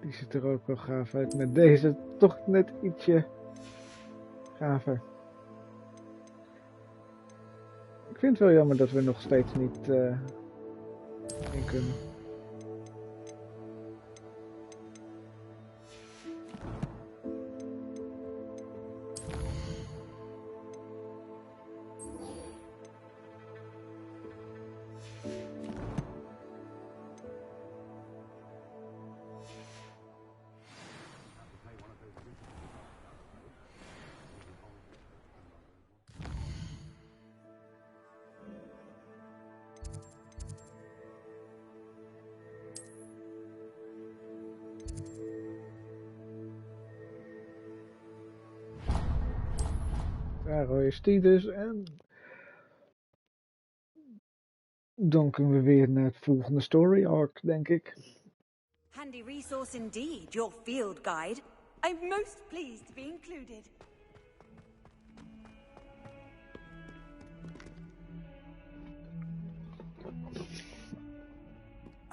Die ziet er ook wel gaaf uit. Met deze toch net ietsje gaver. Ik vind het wel jammer dat we nog steeds niet in kunnen. Daar is die dus en dan kunnen we weer naar het volgende story arc, denk ik. Handy resource indeed, your field guide. I'm most pleased to be included.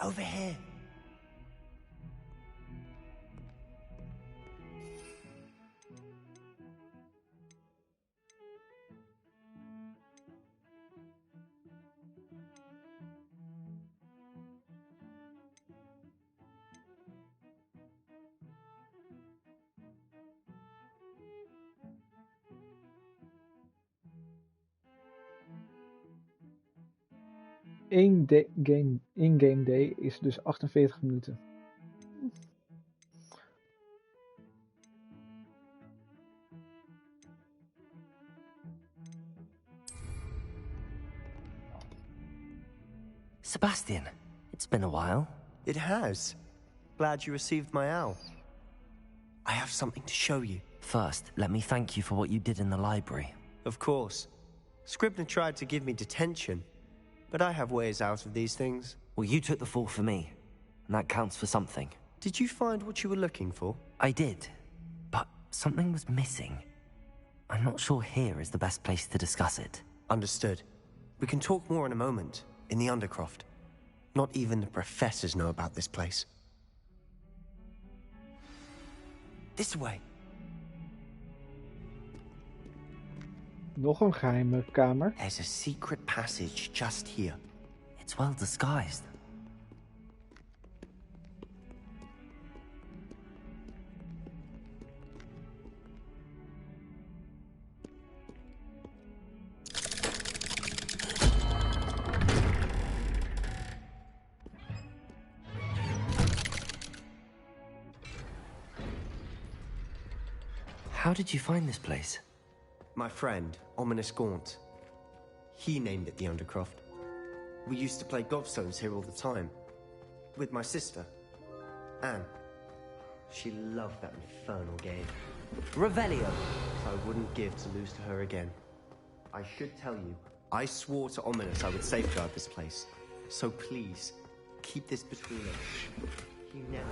Over here. In-game day is dus 48 minuten. Sebastian, it's been a while. It has. Glad you received my owl. I have something to show you. First, let me thank you for what you did in the library. Of course. Scribner tried to give me detention, but I have ways out of these things. Well, you took the fall for me, and that counts for something. Did you find what you were looking for? I did, but something was missing. I'm not sure here is the best place to discuss it. Understood. We can talk more in a moment, in the Undercroft. Not even the professors know about this place. This way. Nog een geheime kamer. There's a secret passage just here. It's well disguised. How did you find this place? My friend, Ominous Gaunt. He named it the Undercroft. We used to play gobstones here all the time. With my sister, Anne. She loved that infernal game. Revelio. I wouldn't give to lose to her again. I should tell you, I swore to Ominous I would safeguard this place. So please, keep this between us. He never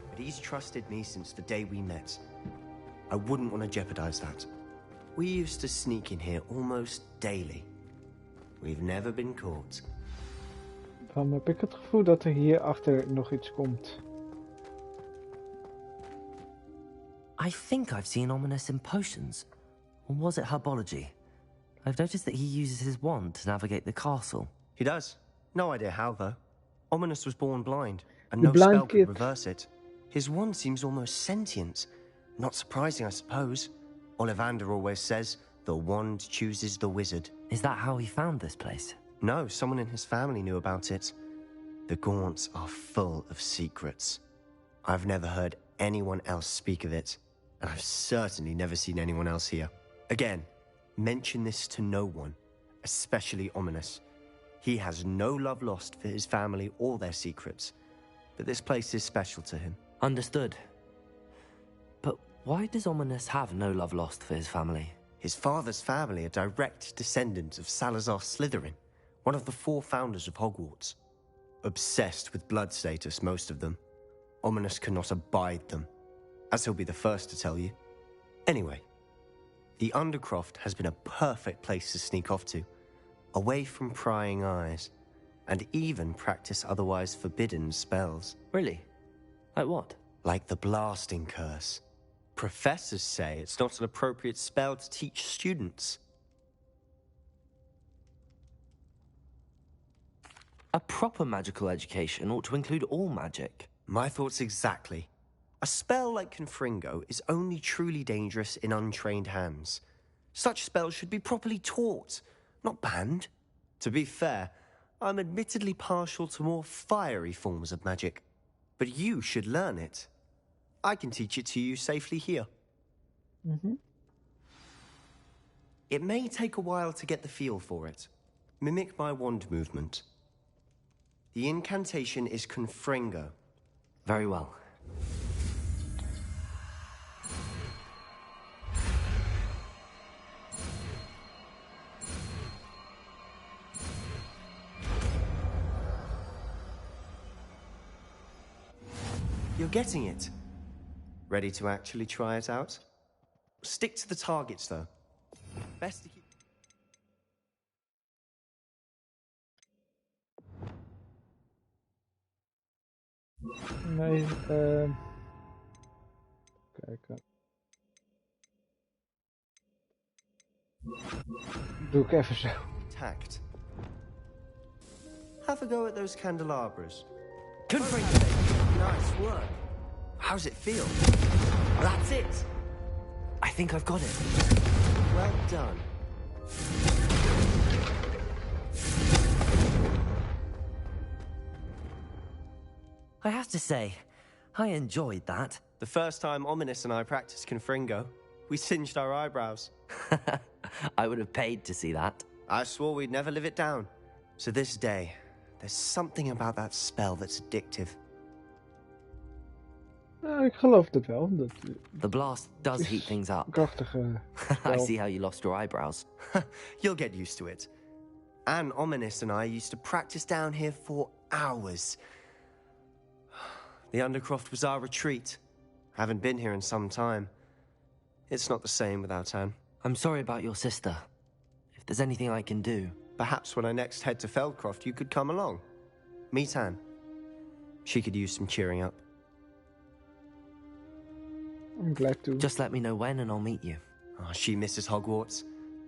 but he's trusted me since the day we met. I wouldn't want to jeopardize that. We used to sneak in here almost daily. We've never been caught. Dan heb ik het gevoel dat er hierachter nog iets komt. I think I've seen Ominous in potions. Or was it herbology? I've noticed that he uses his wand to navigate the castle. He does. No idea how, though. Ominous was born blind, and no spell could reverse it. His wand seems almost sentient. Not surprising, I suppose. Ollivander always says, the wand chooses the wizard. Is that how he found this place? No, someone in his family knew about it. The Gaunts are full of secrets. I've never heard anyone else speak of it, and I've certainly never seen anyone else here. Again, mention this to no one, especially Ominous. He has no love lost for his family or their secrets, but this place is special to him. Understood. But why does Ominous have no love lost for his family? His father's family are direct descendants of Salazar Slytherin, one of the 4 founders of Hogwarts. Obsessed with blood status, most of them. Ominous cannot abide them, as he'll be the first to tell you. Anyway, the Undercroft has been a perfect place to sneak off to, away from prying eyes, and even practice otherwise forbidden spells. Really? Like what? Like the blasting curse. Professors say it's not an appropriate spell to teach students. A proper magical education ought to include all magic. My thoughts exactly. A spell like Confringo is only truly dangerous in untrained hands. Such spells should be properly taught, not banned. To be fair, I'm admittedly partial to more fiery forms of magic. But you should learn it. I can teach it to you safely here. It may take a while to get the feel for it. Mimic my wand movement. The incantation is Confringo. Very well. You're getting it. Ready to actually try it out? Stick to the targets, though. Best to keep... Nee, kijken. Doe ik even zo. Tact. Have a go at those candelabras. Nice work. How's it feel? That's it. I think I've got it. Well done. I have to say, I enjoyed that. The first time Ominous and I practiced Confringo, we singed our eyebrows. I would have paid to see that. I swore we'd never live it down. So this day, there's something about that spell that's addictive. Ik geloof het wel. The blast does heat things up. Krachtige I see how you lost your eyebrows. You'll get used to it. Anne, Ominous and I used to practice down here for hours. The Undercroft was our retreat. Haven't been here in some time. It's not the same without Anne. I'm sorry about your sister. If there's anything I can do... Perhaps when I next head to Feldcroft, you could come along. Meet Anne. She could use some cheering up. I'm glad to. Just let me know when and I'll meet you. Oh, she misses Hogwarts.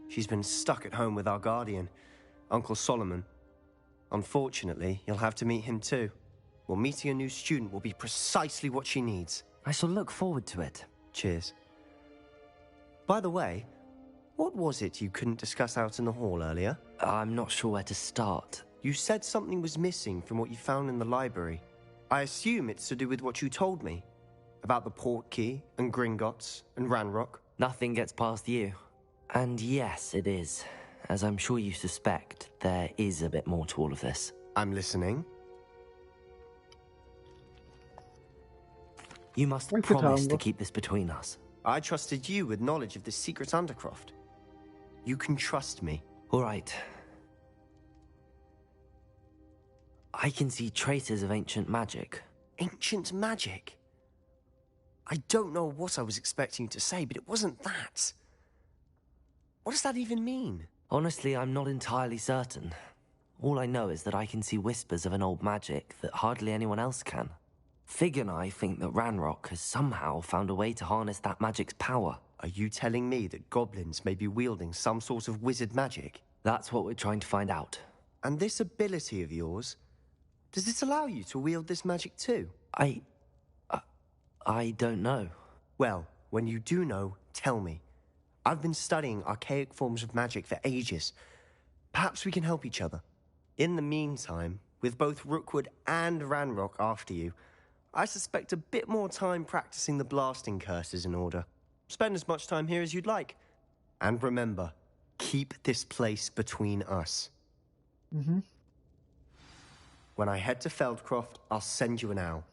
She's been stuck at home with our guardian, Uncle Solomon. Unfortunately, you'll have to meet him too. Well, meeting a new student will be precisely what she needs. I shall look forward to it. Cheers. By the way, what was it you couldn't discuss out in the hall earlier? I'm not sure where to start. You said something was missing from what you found in the library. I assume it's to do with what you told me. About the Portkey, and Gringotts, and Ranrock. Nothing gets past you. And yes, it is. As I'm sure you suspect, there is a bit more to all of this. I'm listening. You must promise to keep this between us. I trusted you with knowledge of the secret Undercroft. You can trust me. All right. I can see traces of ancient magic. Ancient magic? I don't know what I was expecting you to say, but it wasn't that. What does that even mean? Honestly, I'm not entirely certain. All I know is that I can see whispers of an old magic that hardly anyone else can. Fig and I think that Ranrock has somehow found a way to harness that magic's power. Are you telling me that goblins may be wielding some sort of wizard magic? That's what we're trying to find out. And this ability of yours, does it allow you to wield this magic too? I don't know. Well, When you do know, tell me. I've been studying archaic forms of magic for ages. Perhaps we can help each other. In the meantime, with both Rookwood and Ranrock after you, I suspect a bit more time practicing the blasting curse is in order. Spend as much time here as you'd like. And remember, keep this place between us. Mm-hmm. When I head to Feldcroft, I'll send you an owl.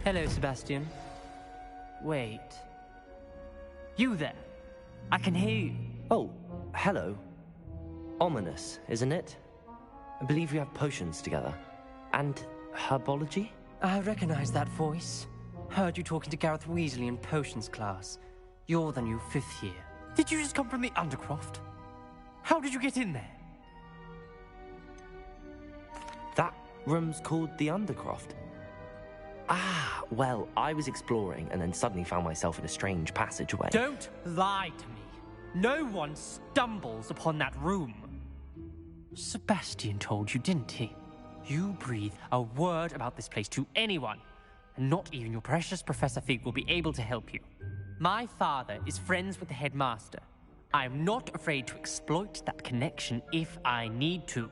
Hello, Sebastian. Wait. You there? I can hear you. Oh, hello. Ominous, isn't it? I believe we have potions together. And herbology? I recognize that voice. Heard you talking to Gareth Weasley in potions class. You're the new 5th year. Did you just come from the Undercroft? How did you get in there? That room's called the Undercroft. Ah, well, I was exploring and then suddenly found myself in a strange passageway. Don't lie to me. No one stumbles upon that room. Sebastian told you, didn't he? You breathe a word about this place to anyone, and not even your precious Professor Fig will be able to help you. My father is friends with the headmaster. I'm not afraid to exploit that connection if I need to.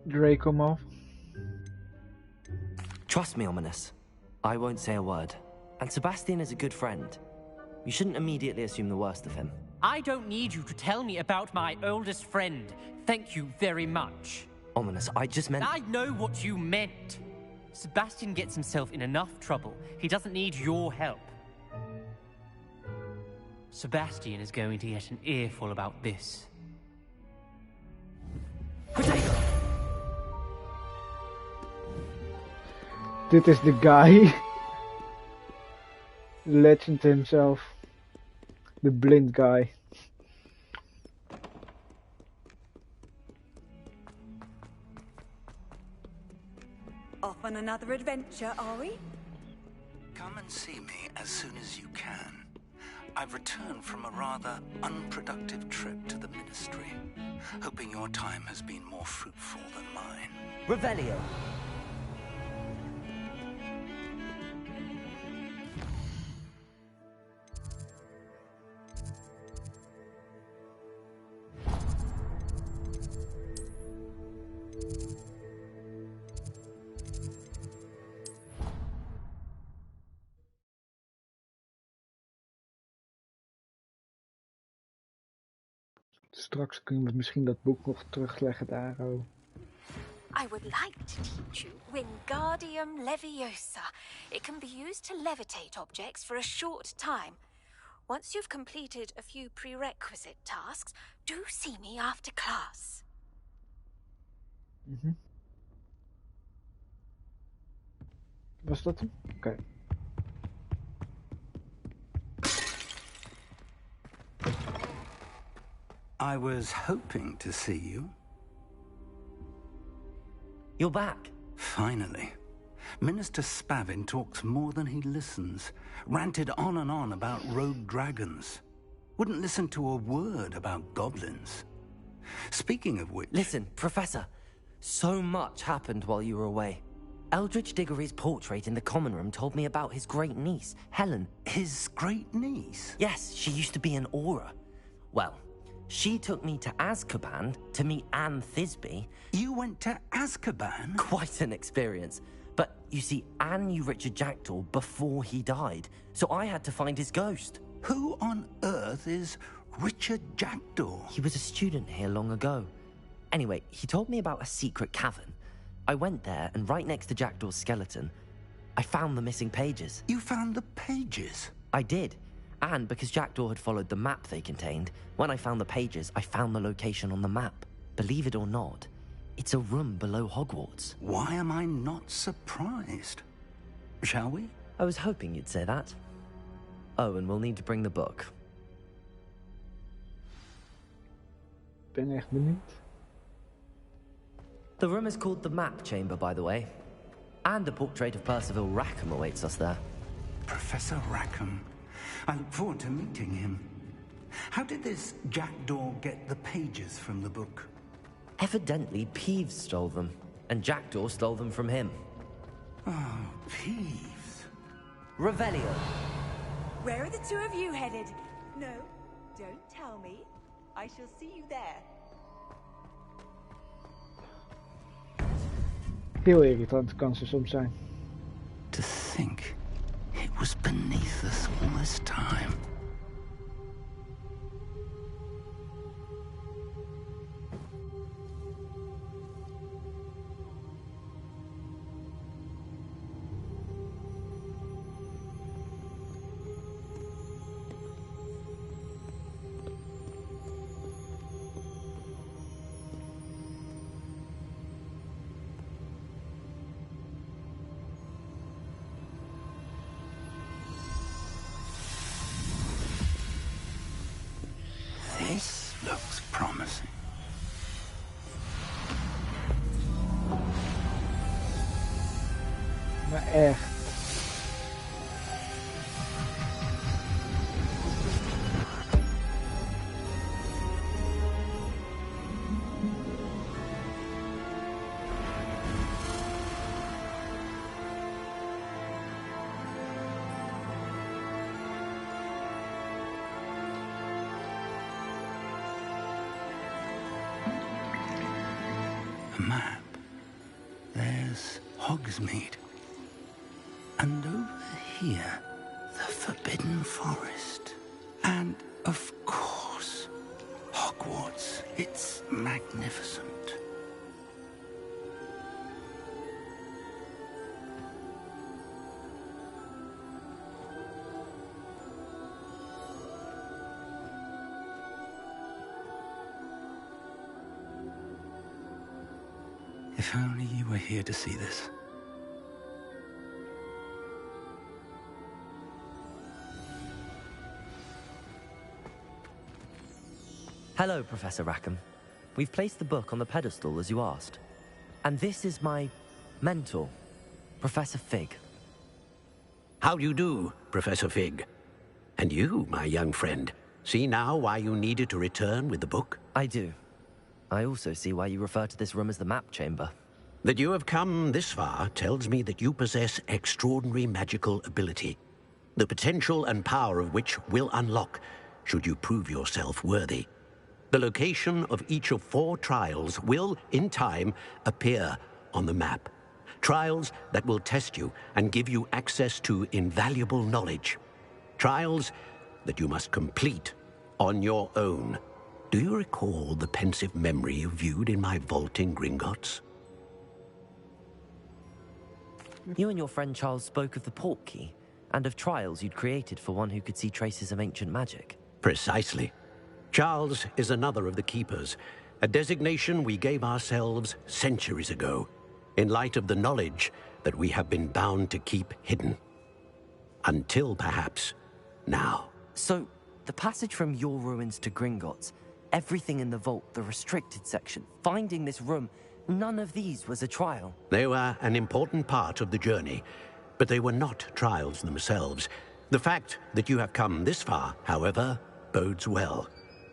Draco Malfoy. Trust me, Ominous. I won't say a word. And Sebastian is a good friend. You shouldn't immediately assume the worst of him. I don't need you to tell me about my oldest friend. Thank you very much. Ominous, I just meant... I know what you meant. Sebastian gets himself in enough trouble. He doesn't need your help. Sebastian is going to get an earful about this. Dit is de guy. Legend himself. The blind guy. Off on another adventure, are we? Come and see me as soon as you can. I've returned from a rather unproductive trip to the Ministry, hoping your time has been more fruitful than mine. Revelio. Straks kunnen we misschien dat boek nog terugleggen daar. Oh. I would like to teach you Wingardium Leviosa. It can be used to levitate objects for a short time. Once you've completed a few prerequisite tasks, do see me after class. Mm-hmm. Was dat hem? Oké. I was hoping to see you. You're back. Finally. Minister Spavin talks more than he listens. Ranted on and on about rogue dragons. Wouldn't listen to a word about goblins. Speaking of which... Listen, Professor. So much happened while you were away. Eldridge Diggory's portrait in the common room told me about his great niece, Helen. His great niece? Yes, she used to be an Auror. Well, she took me to Azkaban to meet Anne Thisbe. You went to Azkaban? Quite an experience. But you see, Anne knew Richard Jackdaw before he died, so I had to find his ghost. Who on earth is Richard Jackdaw? He was a student here long ago. Anyway, he told me about a secret cavern. I went there, and right next to Jackdaw's skeleton, I found the missing pages. You found the pages? I did. And because Jackdaw had followed the map they contained, when I found the pages, I found the location on the map. Believe it or not, it's a room below Hogwarts. Why am I not surprised? Shall we? I was hoping you'd say that. Oh, and we'll need to bring the book. Ben echt benieuwd. The room is called the Map Chamber, by the way. And a portrait of Percival Rackham awaits us there. Professor Rackham. I look forward to meeting him. How did this jackdaw get the pages from the book? Evidently, Peeves stole them, and Jackdaw stole them from him. Oh, Peeves. Revelio. Where are the two of you headed? No, don't tell me. I shall see you there. Heel irritant kan ze soms zijn. To think it was beneath us all this time. This looks promising. Maar echt. A map. There's Hogsmeade. And over here, the Forbidden Forest. And, of course, Hogwarts. It's magnificent. If only you were here to see this. Hello, Professor Rackham. We've placed the book on the pedestal as you asked. And this is my mentor, Professor Fig. How do you do, Professor Fig? And you, my young friend, see now why you needed to return with the book? I do. I also see why you refer to this room as the map chamber. That you have come this far tells me that you possess extraordinary magical ability, the potential and power of which will unlock should you prove yourself worthy. The location of each of 4 trials will, in time, appear on the map. Trials that will test you and give you access to invaluable knowledge. Trials that you must complete on your own. Do you recall the pensive memory you viewed in my vault in Gringotts? You and your friend Charles spoke of the portkey, and of trials you'd created for one who could see traces of ancient magic. Precisely. Charles is another of the Keepers, a designation we gave ourselves centuries ago, in light of the knowledge that we have been bound to keep hidden. Until, perhaps, now. So, the passage from your ruins to Gringotts, everything in the vault, the restricted section, finding this room, none of these was a trial. They were an important part of the journey, but they were not trials themselves. The fact that you have come this far, however, bodes well.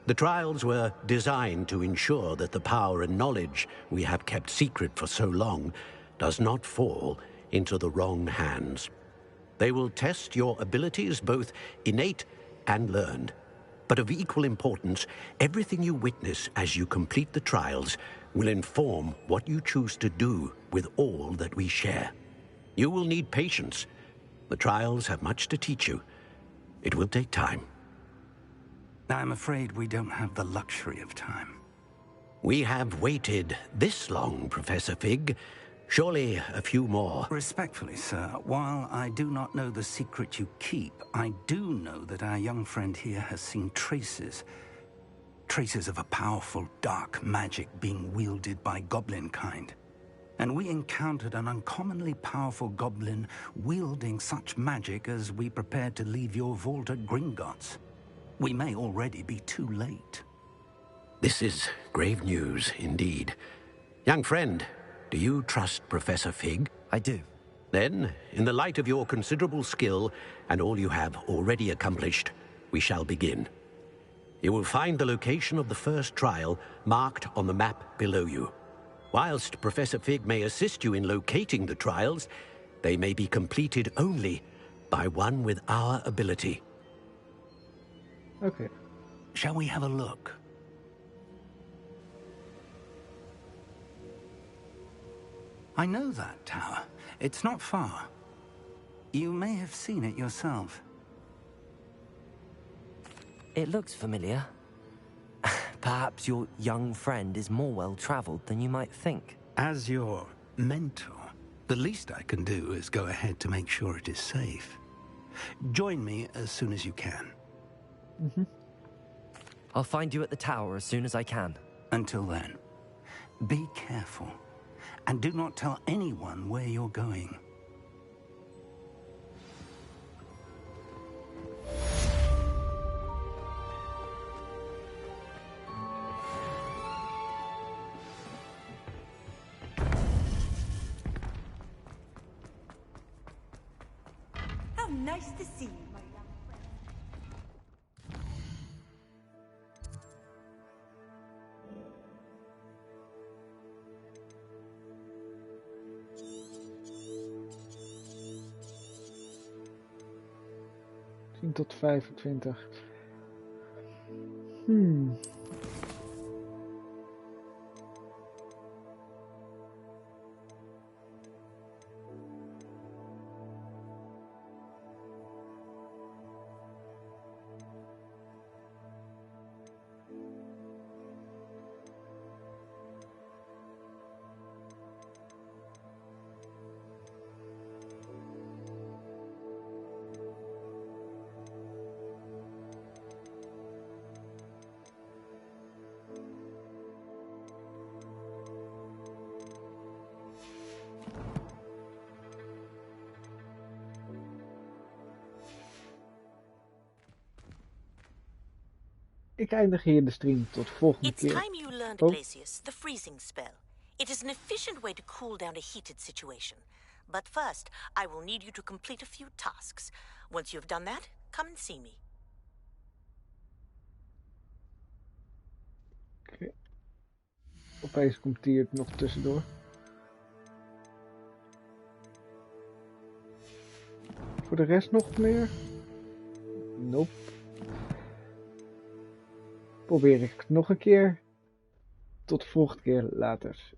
The trials were designed to ensure that the power and knowledge we have kept secret for so long does not fall into the wrong hands. They will test your abilities, both innate and learned. But of equal importance, everything you witness as you complete the trials will inform what you choose to do with all that we share. You will need patience. The trials have much to teach you. It will take time. I'm afraid we don't have the luxury of time. We have waited this long, Professor Fig. Surely a few more. Respectfully, sir, while I do not know the secret you keep, I do know that our young friend here has seen traces. Traces of a powerful dark magic being wielded by goblin kind. And we encountered an uncommonly powerful goblin wielding such magic as we prepared to leave your vault at Gringotts. We may already be too late. This is grave news indeed. Young friend, do you trust Professor Fig? I do. Then, in the light of your considerable skill and all you have already accomplished, we shall begin. You will find the location of the first trial marked on the map below you. Whilst Professor Fig may assist you in locating the trials, they may be completed only by one with our ability. Okay. Shall we have a look? I know that tower. It's not far. You may have seen it yourself. It looks familiar. Perhaps your young friend is more well-traveled than you might think. As your mentor, the least I can do is go ahead to make sure it is safe. Join me as soon as you can. I'll find you at the tower as soon as I can. Until then, be careful. And do not tell anyone where you're going. How nice to see you, my young friend. Tot 25. Ik eindig hier de stream. Tot volgende It's keer. time you learned, Oh. Glacius, the freezing spell. It is an efficient way to cool down a heated situation. But first, I will need you to complete a few tasks. Once you have done that, come and see me. Okay. Opeens komt hier het nog tussendoor. Voor de rest nog meer? Nope. Probeer ik nog een keer. Tot de volgende keer later.